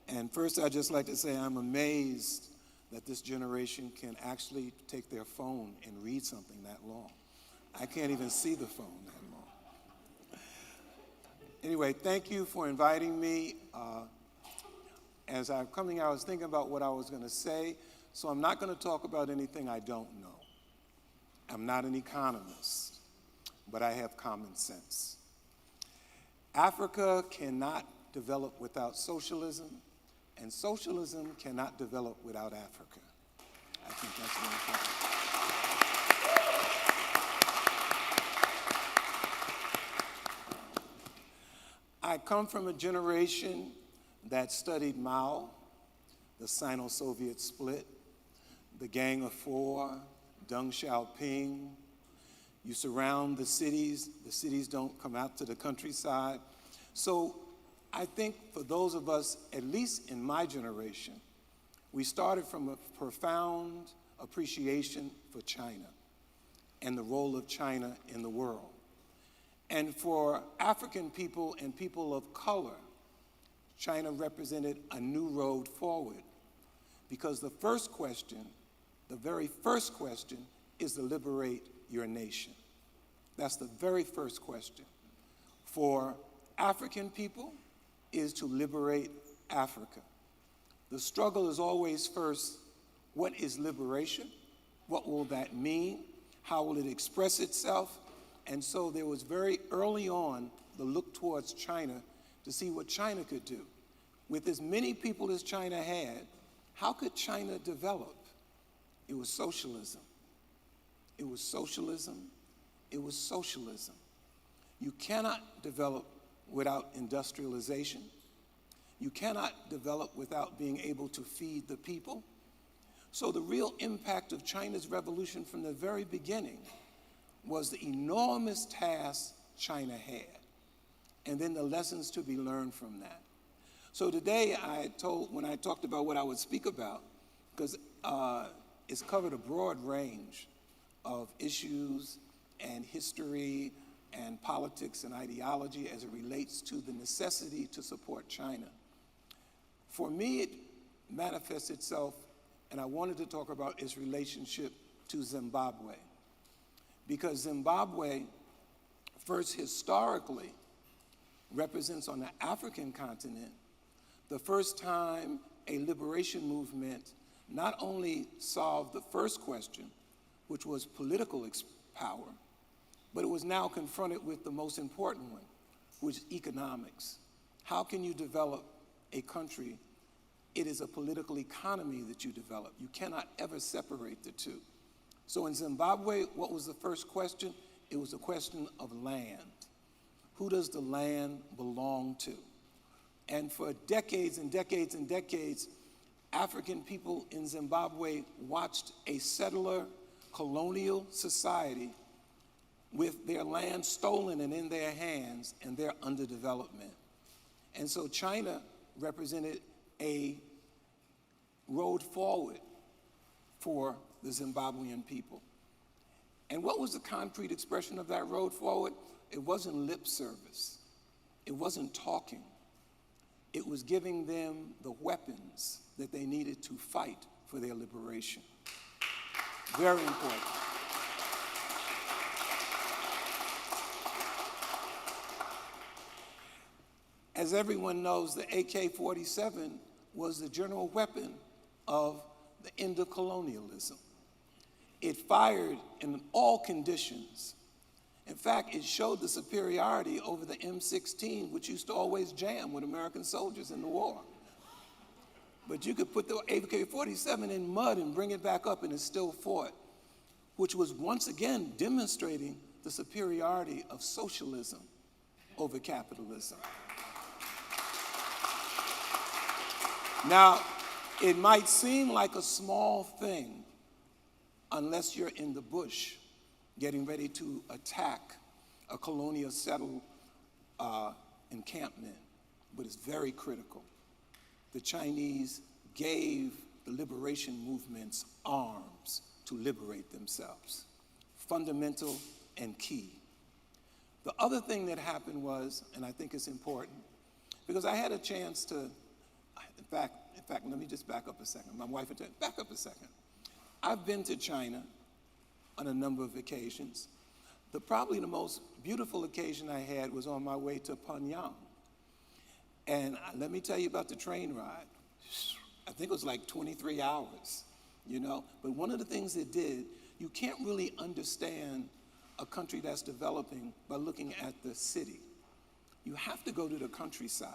And first, I'd just like to say I'm amazed that this generation can actually take their phone and read something that long. I can't even see the phone that long. Anyway, thank you for inviting me. As I'm coming out, I was thinking about what I was going to say, so I'm not going to talk about anything I don't know. I'm not an economist, but I have common sense. Africa cannot develop without socialism, and socialism cannot develop without Africa. I think that's very important. I come from a generation that studied Mao, the Sino-Soviet split, the Gang of Four, Deng Xiaoping. You surround the cities don't come out to the countryside. So I think for those of us, at least in my generation, we started from a profound appreciation for China and the role of China in the world. And for African people and people of color, China represented a new road forward, because the first question, the very first question, is to liberate your nation. That's the very first question. For African people is to liberate Africa. The struggle is always first, what is liberation? What will that mean? How will it express itself? And so there was very early on the look towards China to see what China could do. With as many people as China had, how could China develop? It was socialism. It was socialism. It was socialism. You cannot develop without industrialization. You cannot develop without being able to feed the people. So the real impact of China's revolution from the very beginning was the enormous task China had, and then the lessons to be learned from that. So today when I talked about what I would speak about, because it's covered a broad range of issues and history and politics and ideology as it relates to the necessity to support China. For me, it manifests itself, and I wanted to talk about its relationship to Zimbabwe. Because Zimbabwe, first historically, represents on the African continent the first time a liberation movement not only solved the first question, which was political power, but it was now confronted with the most important one, which is economics. How can you develop a country? It is a political economy that you develop. You cannot ever separate the two. So in Zimbabwe, what was the first question? It was a question of land. Who does the land belong to? And for decades and decades and decades, African people in Zimbabwe watched a settler colonial society with their land stolen and in their hands and their underdevelopment. And so China represented a road forward for the Zimbabwean people. And what was the concrete expression of that road forward? It wasn't lip service. It wasn't talking. It was giving them the weapons that they needed to fight for their liberation. Very important. As everyone knows, the AK-47 was the general weapon of the end of colonialism. It fired in all conditions. In fact, it showed the superiority over the M16, which used to always jam with American soldiers in the war. But you could put the AK-47 in mud and bring it back up and it still fought, which was once again demonstrating the superiority of socialism over capitalism. Now, it might seem like a small thing unless you're in the bush getting ready to attack a colonial settled encampment, but it's very critical. The Chinese gave the liberation movements arms to liberate themselves. Fundamental and key. The other thing that happened was, and I think it's important, because I had a chance to, in fact, let me just back up a second. My wife would tell me, back up a second. I've been to China on a number of occasions. Probably the most beautiful occasion I had was on my way to Pyongyang. And let me tell you about the train ride. I think it was like 23 hours, you know? But one of the things it did, you can't really understand a country that's developing by looking at the city. You have to go to the countryside,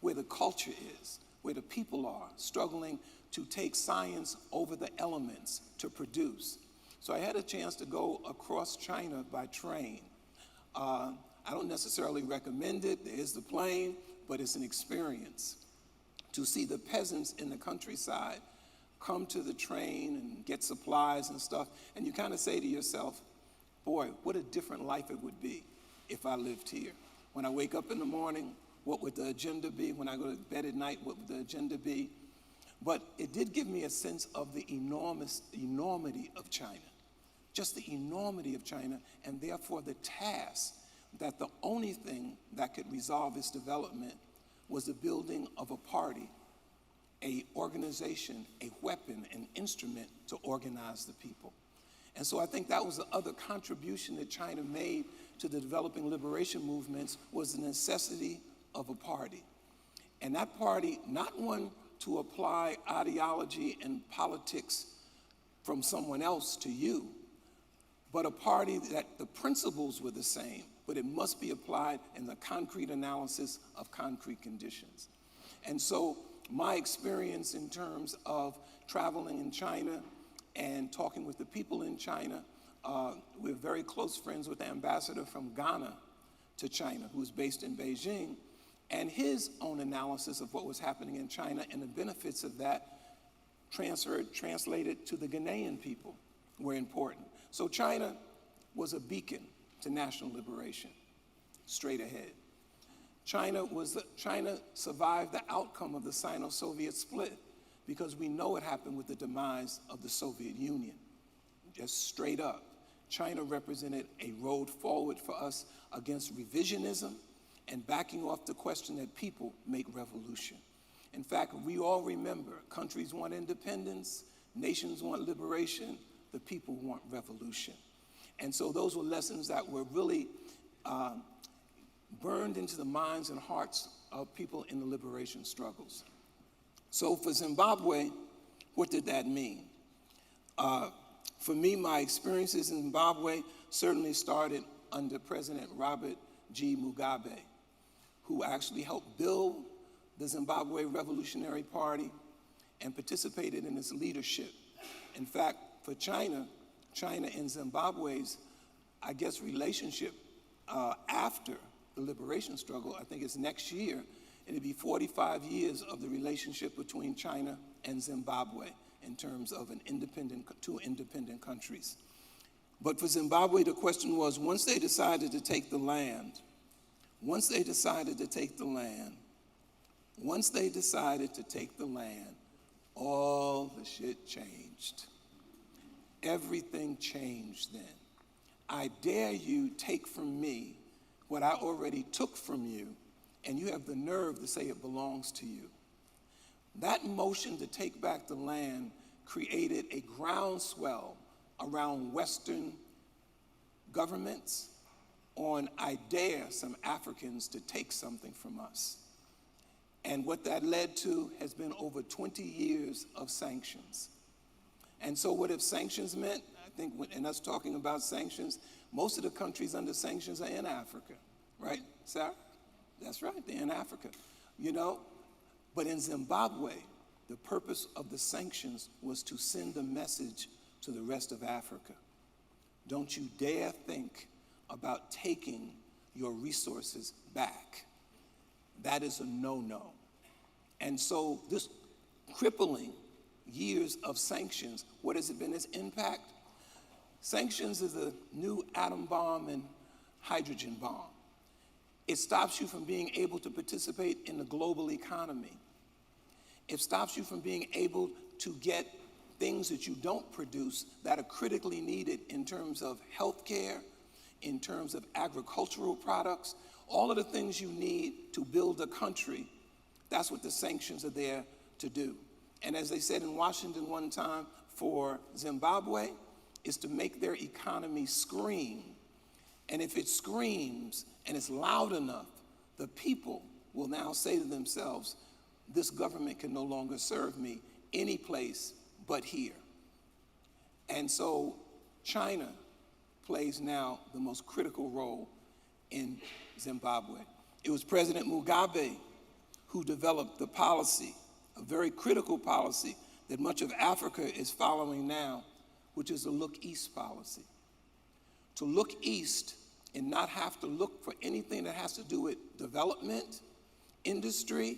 where the culture is, where the people are struggling to take science over the elements to produce. So I had a chance to go across China by train. I don't necessarily recommend it. There is the plane, but it's an experience to see the peasants in the countryside come to the train and get supplies and stuff. And you kind of say to yourself, boy, what a different life it would be if I lived here. When I wake up in the morning, what would the agenda be? When I go to bed at night, what would the agenda be? But it did give me a sense of the enormity of China. Just the enormity of China, and therefore the task that the only thing that could resolve its development was the building of a party, a organization, a weapon, an instrument to organize the people. And so I think that was the other contribution that China made to the developing liberation movements, was the necessity of a party. And that party, not one to apply ideology and politics from someone else to you, but a party that the principles were the same, but it must be applied in the concrete analysis of concrete conditions. And so my experience in terms of traveling in China and talking with the people in China, we're very close friends with the ambassador from Ghana to China, who's based in Beijing, and his own analysis of what was happening in China and the benefits of that translated to the Ghanaian people were important. So China was a beacon to national liberation, straight ahead. China survived the outcome of the Sino-Soviet split because we know what happened with the demise of the Soviet Union. Just straight up, China represented a road forward for us against revisionism and backing off the question that people make revolution. In fact, we all remember, countries want independence, nations want liberation, the people want revolution. And so those were lessons that were really burned into the minds and hearts of people in the liberation struggles. So for Zimbabwe, what did that mean? For me, my experiences in Zimbabwe certainly started under President Robert G. Mugabe, who actually helped build the Zimbabwe Revolutionary Party and participated in its leadership. In fact, for China and Zimbabwe's, I guess, relationship after the liberation struggle, I think it's next year, it'll be 45 years of the relationship between China and Zimbabwe in terms of two independent countries. But for Zimbabwe, the question was, once they decided to take the land, all the shit changed. Everything changed then. I dare you take from me what I already took from you, and you have the nerve to say it belongs to you. That motion to take back the land created a groundswell around Western governments on, I dare some Africans to take something from us. And what that led to has been over 20 years of sanctions. And so what have sanctions meant? I think, in us talking about sanctions, most of the countries under sanctions are in Africa, right, Sarah? That's right, they're in Africa, you know? But in Zimbabwe, the purpose of the sanctions was to send a message to the rest of Africa. Don't you dare think about taking your resources back. That is a no-no. And so this crippling years of sanctions, what has it been its impact? Sanctions is a new atom bomb and hydrogen bomb. It stops you from being able to participate in the global economy. It stops you from being able to get things that you don't produce that are critically needed in terms of healthcare, in terms of agricultural products, all of the things you need to build a country. That's what the sanctions are there to do. And as they said in Washington one time for Zimbabwe, is to make their economy scream. And if it screams and it's loud enough, the people will now say to themselves, this government can no longer serve me any place but here. And so China plays now the most critical role in Zimbabwe. It was President Mugabe who developed the policy, a very critical policy that much of Africa is following now, which is the look east policy. To look east and not have to look for anything that has to do with development, industry.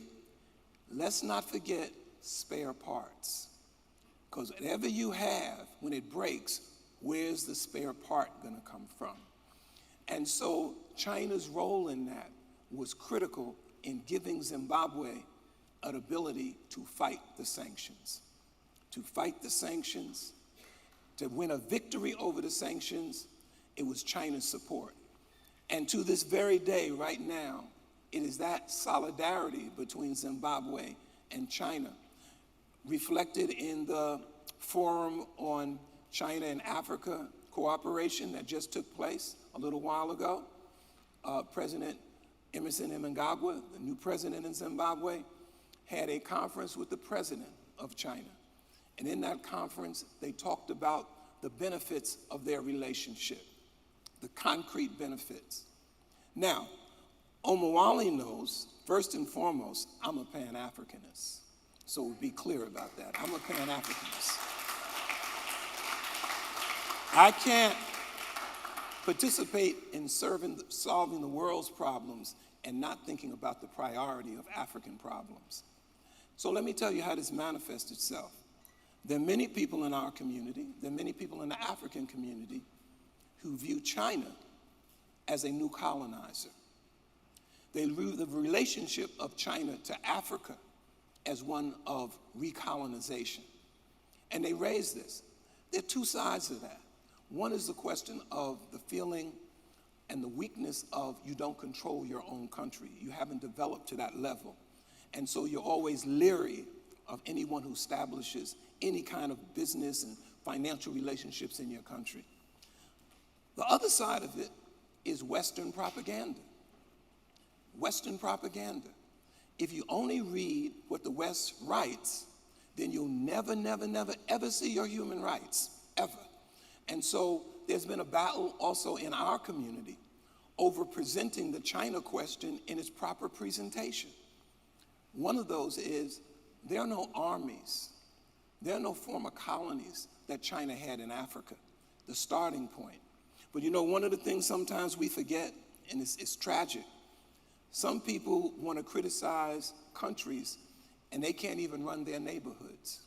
Let's not forget spare parts. Because whatever you have, when it breaks, where's the spare part gonna come from? And so China's role in that was critical in giving Zimbabwe an ability to fight the sanctions. To fight the sanctions, to win a victory over the sanctions, it was China's support. And to this very day, right now, it is that solidarity between Zimbabwe and China, reflected in the Forum on China and Africa Cooperation that just took place a little while ago. President Emerson Mnangagwa, the new president in Zimbabwe, had a conference with the president of China. And in that conference, they talked about the benefits of their relationship, the concrete benefits. Now, Omowale knows, first and foremost, I'm a Pan-Africanist. So we'll be clear about that. I'm a Pan-Africanist. I can't participate in solving the world's problems and not thinking about the priority of African problems. So let me tell you how this manifests itself. There are many people in our community, there are many people in the African community who view China as a new colonizer. They view the relationship of China to Africa as one of recolonization. And they raise this. There are two sides to that. One is the question of the feeling and the weakness of you don't control your own country. You haven't developed to that level. And so you're always leery of anyone who establishes any kind of business and financial relationships in your country. The other side of it is Western propaganda. Western propaganda. If you only read what the West writes, then you'll never, never, never, ever see your human rights, ever. And so there's been a battle also in our community over presenting the China question in its proper presentation. One of those is there are no armies, there are no former colonies that China had in Africa, the starting point. But you know, one of the things sometimes we forget, and it's tragic, some people want to criticize countries and they can't even run their neighborhoods.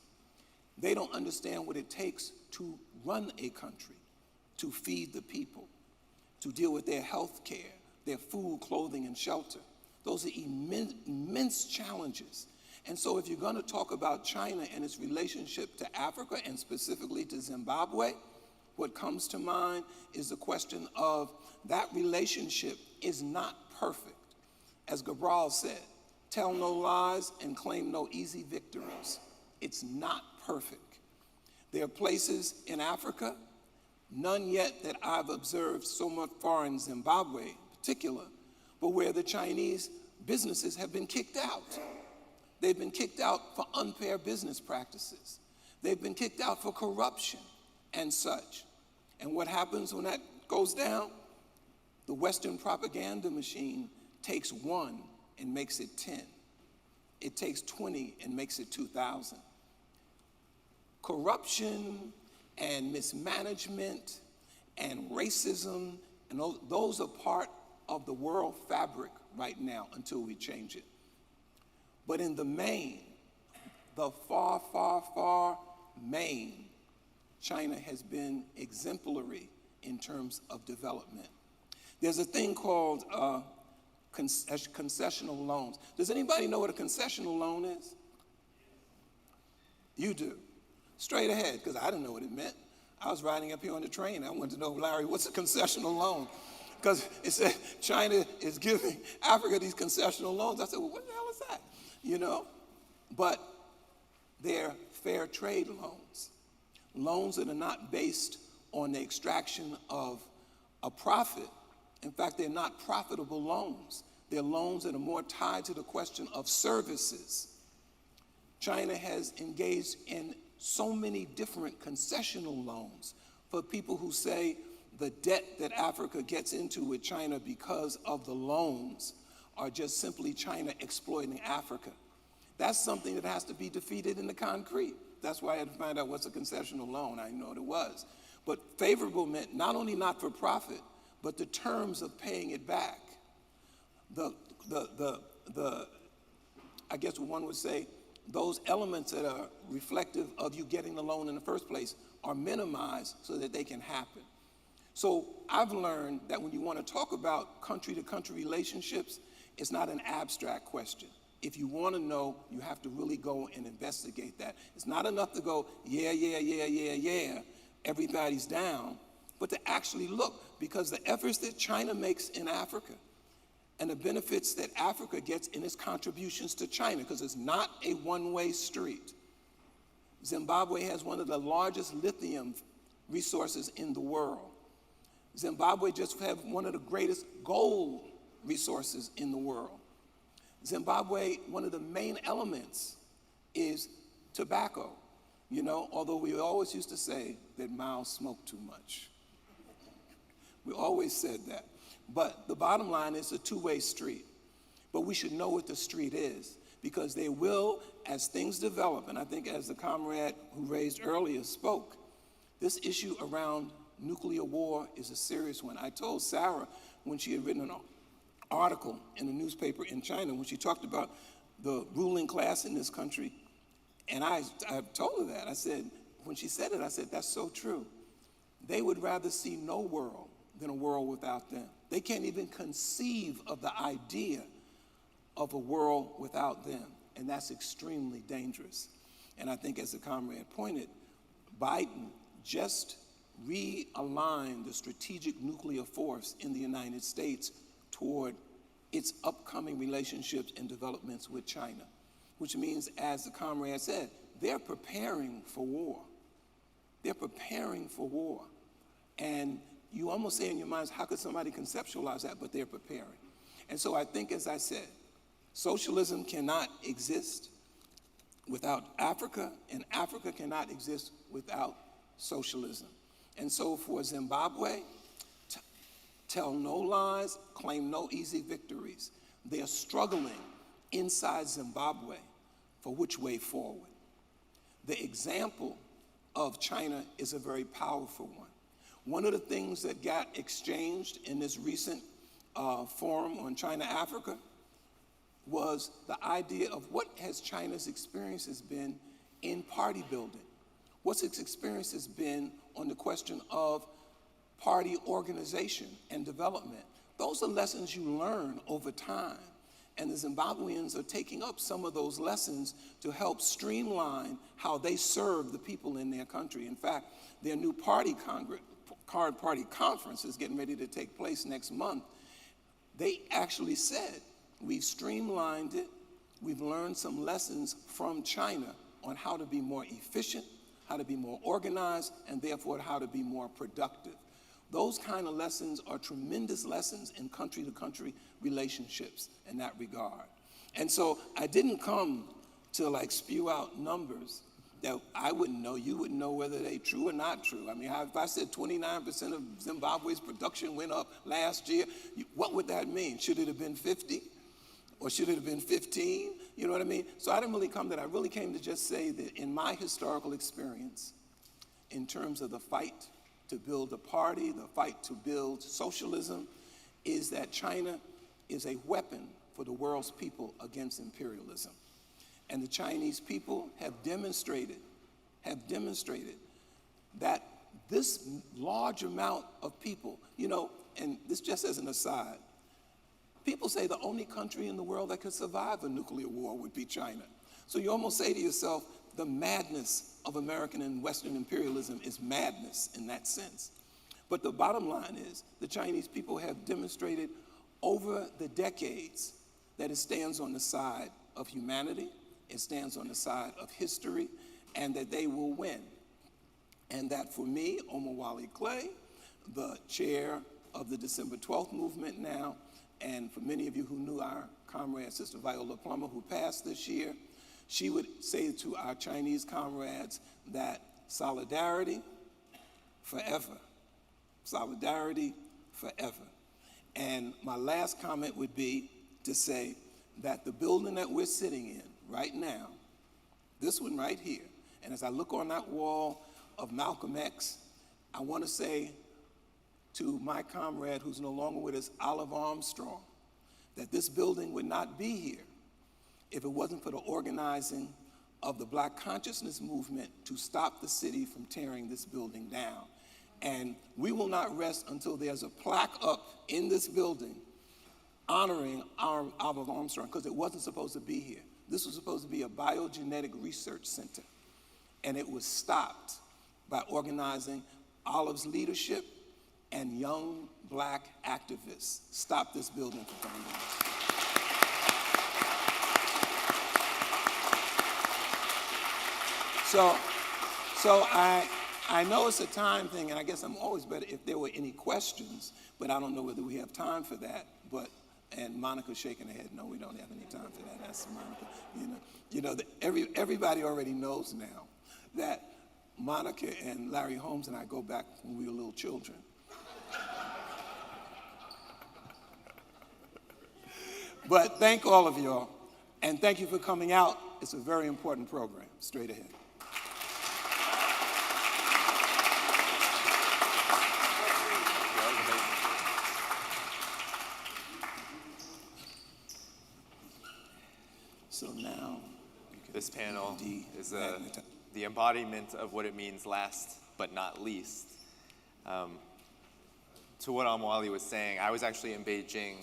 They don't understand what it takes to run a country, to feed the people, to deal with their health care, their food, clothing, and shelter. Those are immense challenges. And so if you're going to talk about China and its relationship to Africa and specifically to Zimbabwe, what comes to mind is the question of that relationship is not perfect. As Gabral said, tell no lies and claim no easy victories. It's not perfect. There are places in Africa, none yet that I've observed so much far in Zimbabwe in particular, but where the Chinese businesses have been kicked out. They've been kicked out for unfair business practices. They've been kicked out for corruption and such. And what happens when that goes down? The Western propaganda machine takes 1 and makes it 10. It takes 20 and makes it 2,000. Corruption and mismanagement and racism, and those are part of the world fabric right now until we change it. But in the main, the far, far, far main, China has been exemplary in terms of development. There's a thing called concessional loans. Does anybody know what a concessional loan is? You do. Straight ahead, because I didn't know what it meant. I was riding up here on the train. I wanted to know, Larry, what's a concessional loan? Because it said China is giving Africa these concessional loans. I said, well, what the hell is that? You know? But they're fair trade loans. Loans that are not based on the extraction of a profit. In fact, they're not profitable loans. They're loans that are more tied to the question of services. China has engaged in so many different concessional loans for people who say the debt that Africa gets into with China because of the loans are just simply China exploiting Africa. That's something that has to be defeated in the concrete. That's why I had to find out what's a concessional loan. I didn't know what it was. But favorable meant not only not for profit, but the terms of paying it back. I guess one would say, those elements that are reflective of you getting the loan in the first place are minimized so that they can happen. So I've learned that when you want to talk about country-to-country relationships, it's not an abstract question. If you want to know, you have to really go and investigate that. It's not enough to go, yeah, everybody's down, but to actually look, because the efforts that China makes in Africa and the benefits that Africa gets in its contributions to China, because it's not a one-way street. Zimbabwe has one of the largest lithium resources in the world. Zimbabwe just has one of the greatest gold resources in the world. Zimbabwe, one of the main elements is tobacco. You know, although we always used to say that Mao smoked too much. We always said that. But the bottom line is a two-way street. But we should know what the street is, because they will, as things develop, and I think as the comrade who raised earlier spoke, this issue around nuclear war is a serious one. I told Sarah when she had written an article in a newspaper in China, when she talked about the ruling class in this country, and I told her that. I said, when she said it, I said, that's so true. They would rather see no world than a world without them. They can't even conceive of the idea of a world without them, and that's extremely dangerous. And I think, as the comrade pointed, Biden just realigned the strategic nuclear force in the United States toward its upcoming relationships and developments with China, which means, as the comrade said, they're preparing for war. They're preparing for war. And you almost say in your minds, how could somebody conceptualize that? But they're preparing. And so I think, as I said, socialism cannot exist without Africa, and Africa cannot exist without socialism. And so for Zimbabwe, tell no lies, claim no easy victories. They're struggling inside Zimbabwe for which way forward. The example of China is a very powerful one. One of the things that got exchanged in this recent forum on China-Africa was the idea of what has China's experiences been in party building. What's its experiences been on the question of party organization and development? Those are lessons you learn over time. And the Zimbabweans are taking up some of those lessons to help streamline how they serve the people in their country. In fact, their new party conference is getting ready to take place next month. They actually said, we've streamlined it, we've learned some lessons from China on how to be more efficient, how to be more organized, and therefore how to be more productive. Those kind of lessons are tremendous lessons in country-to-country relationships in that regard. And so I didn't come to like spew out numbers that I wouldn't know, you wouldn't know whether they're true or not true. I mean, if I said 29% of Zimbabwe's production went up last year, what would that mean? Should it have been 50? Or should it have been 15? You know what I mean? So I didn't really come to that. I really came to just say that in my historical experience, in terms of the fight to build a party, the fight to build socialism, is that China is a weapon for the world's people against imperialism. And the Chinese people have demonstrated that this large amount of people, and this just as an aside, people say the only country in the world that could survive a nuclear war would be China. So you almost say to yourself, the madness of American and Western imperialism is madness in that sense. But the bottom line is the Chinese people have demonstrated over the decades that it stands on the side of humanity, it stands on the side of history, and that they will win. And that for me, Omowale Clay, the chair of the December 12th movement now, and for many of you who knew our comrade, Sister Viola Plummer, who passed this year, she would say to our Chinese comrades that solidarity forever. Solidarity forever. And my last comment would be to say that the building that we're sitting in right now, this one right here, and as I look on that wall of Malcolm X, I want to say to my comrade who's no longer with us, Olive Armstrong, that this building would not be here if it wasn't for the organizing of the Black consciousness movement to stop the city from tearing this building down. And we will not rest until there's a plaque up in this building honoring Olive Armstrong, because it wasn't supposed to be here. This was supposed to be a biogenetic research center, and it was stopped by organizing Olive's leadership and young Black activists. Stop this building from coming down. So I know it's a time thing, and I guess I'm always better if there were any questions, but I don't know whether we have time for that. And Monica's shaking her head, no, we don't have any time for that. That's Monica. Everybody already knows now that Monica and Larry Holmes and I go back when we were little children. But thank all of y'all, and thank you for coming out. It's a very important program. Straight ahead. So now, this panel is the embodiment of what it means last but not least. To what Omowale was saying, I was actually in Beijing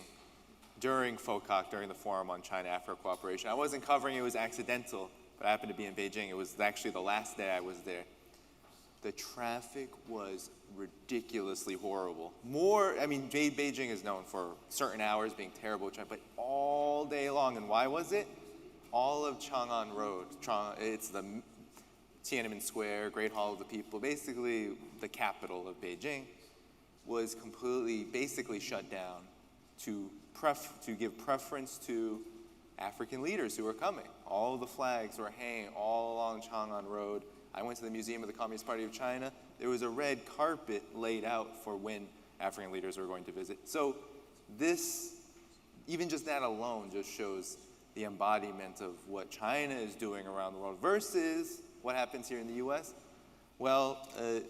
during FOCAC, during the Forum on China-Africa Cooperation. I wasn't covering it, it was accidental, but I happened to be in Beijing. It was actually the last day I was there. The traffic was ridiculously horrible. Beijing is known for certain hours being terrible, but all day long. And why was it? All of Chang'an Road, it's the Tiananmen Square, Great Hall of the People, basically the capital of Beijing, was basically shut down to give preference to African leaders who were coming. All the flags were hanging all along Chang'an Road. I went to the Museum of the Communist Party of China. There was a red carpet laid out for when African leaders were going to visit. So even just that alone just shows the embodiment of what China is doing around the world versus what happens here in the US. Well,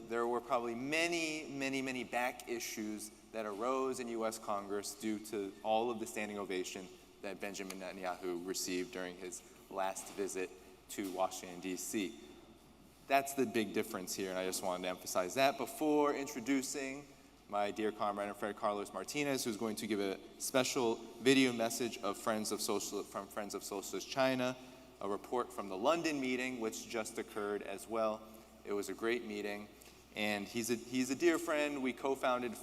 there were probably many, many, many back issues that arose in US Congress due to all of the standing ovation that Benjamin Netanyahu received during his last visit to Washington, D.C. That's the big difference here, and I just wanted to emphasize that before introducing my dear comrade and friend Carlos Martinez, who's going to give a special video message of Friends of Socialist China, a report from the London meeting, which just occurred as well. It was a great meeting, and he's a dear friend. We co-founded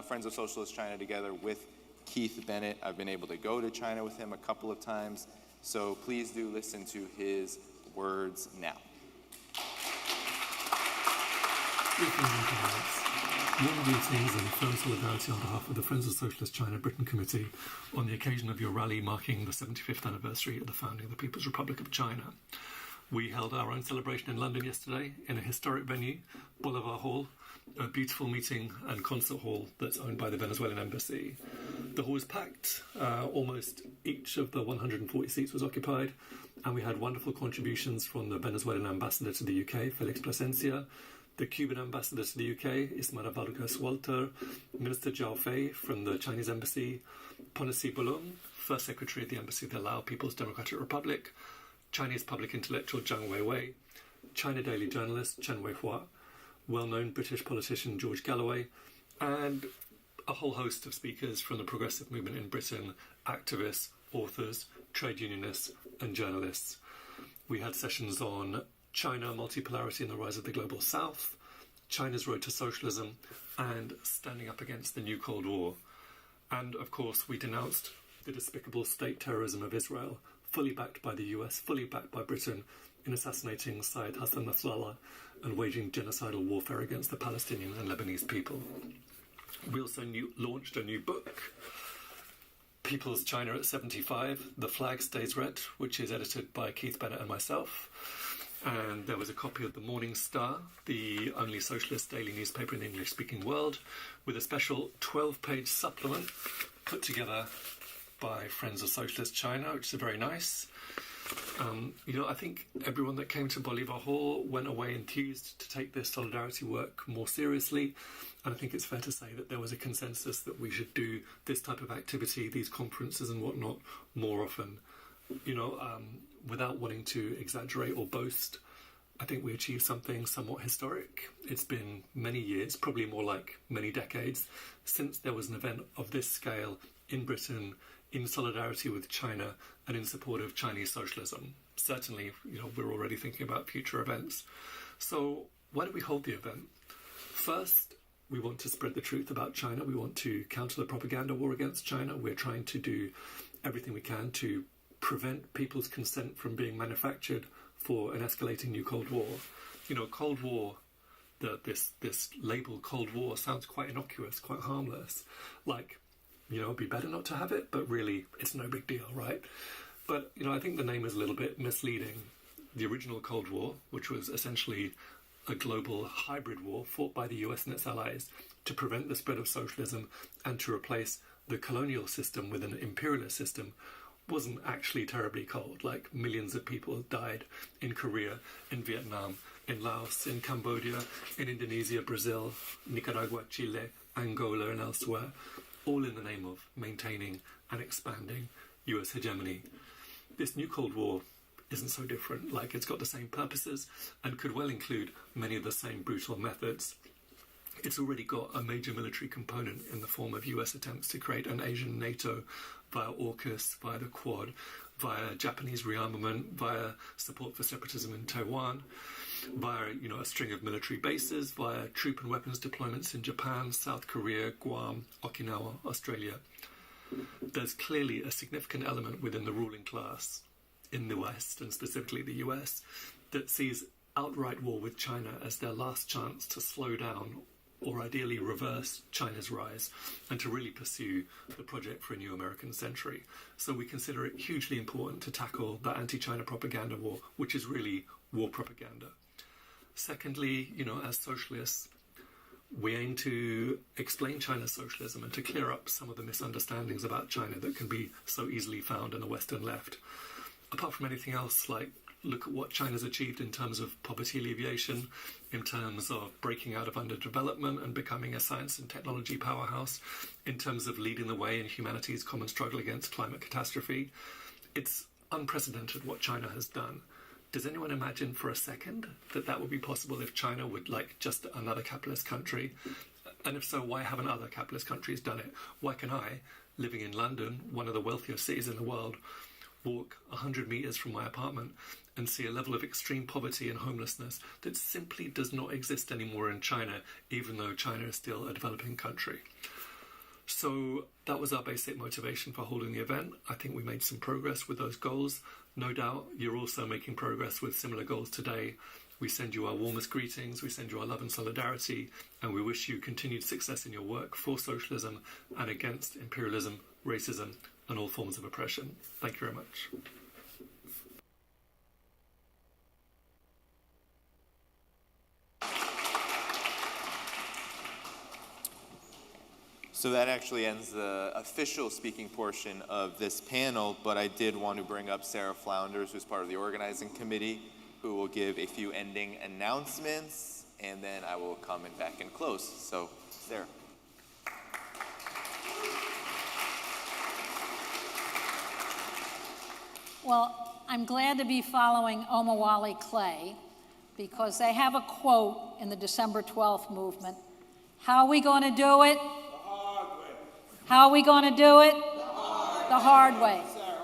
Friends of Socialist China together with Keith Bennett. I've been able to go to China with him a couple of times, so please do listen to his words now. Warm greetings and firm solidarity on behalf of the Friends of Socialist China Britain Committee on the occasion of your rally marking the 75th anniversary of the founding of the People's Republic of China. We held our own celebration in London yesterday in a historic venue, Boulevard Hall, a beautiful meeting and concert hall that's owned by the Venezuelan embassy. The hall was packed, almost each of the 140 seats was occupied, and we had wonderful contributions from the Venezuelan ambassador to the UK, Felix Plasencia, the Cuban ambassador to the UK, Ismael Vargas Walter, Minister Zhao Fei from the Chinese embassy, Ponassi Bolong, first secretary of the embassy of the Lao People's Democratic Republic, Chinese public intellectual Zhang Weiwei, China Daily journalist Chen Weihua, well-known British politician George Galloway, and a whole host of speakers from the progressive movement in Britain, activists, authors, trade unionists, and journalists. We had sessions on China, multipolarity and the rise of the global south, China's road to socialism, and standing up against the new Cold War. And, of course, we denounced the despicable state terrorism of Israel, fully backed by the US, fully backed by Britain, in assassinating Syed Hassan Nasrallah and waging genocidal warfare against the Palestinian and Lebanese people. We also launched a new book, People's China at 75, The Flag Stays Red, which is edited by Keith Bennett and myself. And there was a copy of the Morning Star, the only socialist daily newspaper in the English-speaking world, with a special 12-page supplement put together by Friends of Socialist China, which is very nice. I think everyone that came to Bolivar Hall went away enthused to take this solidarity work more seriously. And I think it's fair to say that there was a consensus that we should do this type of activity, these conferences and whatnot, more often. Without wanting to exaggerate or boast, I think we achieved something somewhat historic. It's been many years, probably more like many decades, since there was an event of this scale in Britain, in solidarity with China and in support of Chinese socialism. Certainly, we're already thinking about future events. So why do we hold the event? First, we want to spread the truth about China. We want to counter the propaganda war against China. We're trying to do everything we can to prevent people's consent from being manufactured for an escalating new Cold War. Cold War, this label Cold War sounds quite innocuous, quite harmless. Like, it'd be better not to have it, but really, it's no big deal, right? But, I think the name is a little bit misleading. The original Cold War, which was essentially a global hybrid war fought by the US and its allies to prevent the spread of socialism and to replace the colonial system with an imperialist system, wasn't actually terribly cold. Like, millions of people died in Korea, in Vietnam, in Laos, in Cambodia, in Indonesia, Brazil, Nicaragua, Chile, Angola, and elsewhere, all in the name of maintaining and expanding US hegemony. This new Cold War isn't so different. Like, it's got the same purposes and could well include many of the same brutal methods. It's already got a major military component in the form of US attempts to create an Asian NATO via AUKUS, via the Quad, via Japanese rearmament, via support for separatism in Taiwan, via a string of military bases, via troop and weapons deployments in Japan, South Korea, Guam, Okinawa, Australia. There's clearly a significant element within the ruling class in the West, and specifically the US, that sees outright war with China as their last chance to slow down or ideally reverse China's rise and to really pursue the project for a new American century. So we consider it hugely important to tackle the anti-China propaganda war, which is really war propaganda. Secondly, as socialists, we aim to explain China's socialism and to clear up some of the misunderstandings about China that can be so easily found in the Western left. Apart from anything else, like, look at what China's achieved in terms of poverty alleviation, in terms of breaking out of underdevelopment and becoming a science and technology powerhouse, in terms of leading the way in humanity's common struggle against climate catastrophe. It's unprecedented what China has done. Does anyone imagine for a second that that would be possible if China would like just another capitalist country? And if so, why haven't other capitalist countries done it? Why can I, living in London, one of the wealthiest cities in the world, walk 100 metres from my apartment and see a level of extreme poverty and homelessness that simply does not exist anymore in China, even though China is still a developing country? So that was our basic motivation for holding the event. I think we made some progress with those goals. No doubt you're also making progress with similar goals today. We send you our warmest greetings, we send you our love and solidarity, and we wish you continued success in your work for socialism and against imperialism, racism, and all forms of oppression. Thank you very much. So that actually ends the official speaking portion of this panel, but I did want to bring up Sarah Flounders, who's part of the organizing committee, who will give a few ending announcements, and then I will come and back and close. So, Sarah. Well, I'm glad to be following Omowale Clay because they have a quote in the December 12th movement. How are we going to do it? The hard way. How are we going to do it? The hard way. Sarah,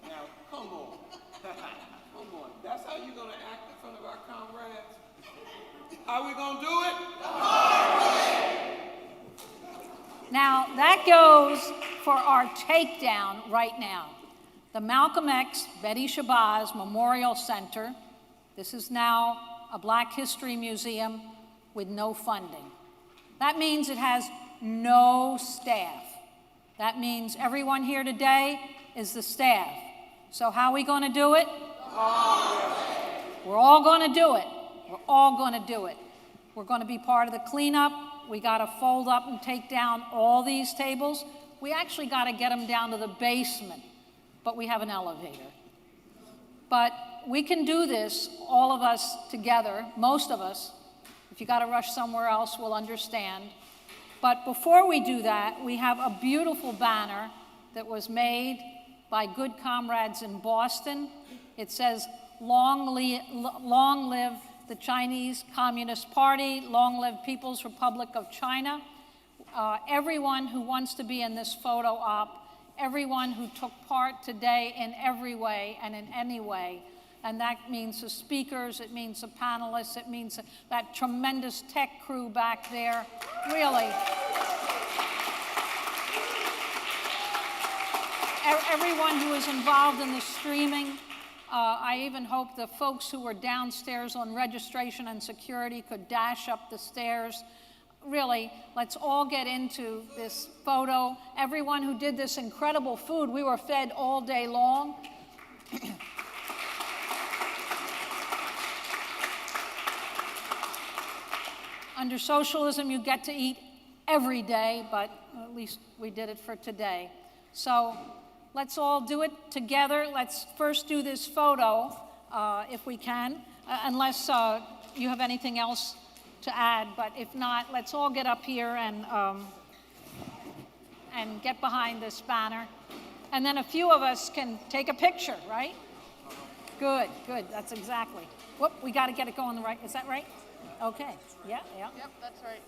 now, come on. Come on. That's how you're going to act in front of our comrades? How are we going to do it? Now, that goes for our takedown right now. The Malcolm X Betty Shabazz Memorial Center. This is now a Black History Museum with no funding. That means it has no staff. That means everyone here today is the staff. So how are we going to do it? We're all going to do it. We're all going to do it. We're going to be part of the cleanup. We got to fold up and take down all these tables. We actually got to get them down to the basement, but we have an elevator. But we can do this, all of us together, most of us. If you got to rush somewhere else, we'll understand. But before we do that, we have a beautiful banner that was made by good comrades in Boston. It says, long live the Chinese Communist Party, long live People's Republic of China. Everyone who wants to be in this photo op, everyone who took part today in every way and in any way, and that means the speakers, it means the panelists, it means that tremendous tech crew back there, really. Everyone who is involved in the streaming. I even hope the folks who were downstairs on registration and security could dash up the stairs. Really, let's all get into this photo. Everyone who did this incredible food, we were fed all day long. Under socialism, you get to eat every day, but at least we did it for today. So let's all do it together. Let's first do this photo, if we can, unless you have anything else to add. But if not, let's all get up here and get behind this banner. And then a few of us can take a picture, right? Good, good, that's exactly. Whoop, we got to get it going the right, is that right? Okay, yeah. Yep, that's right.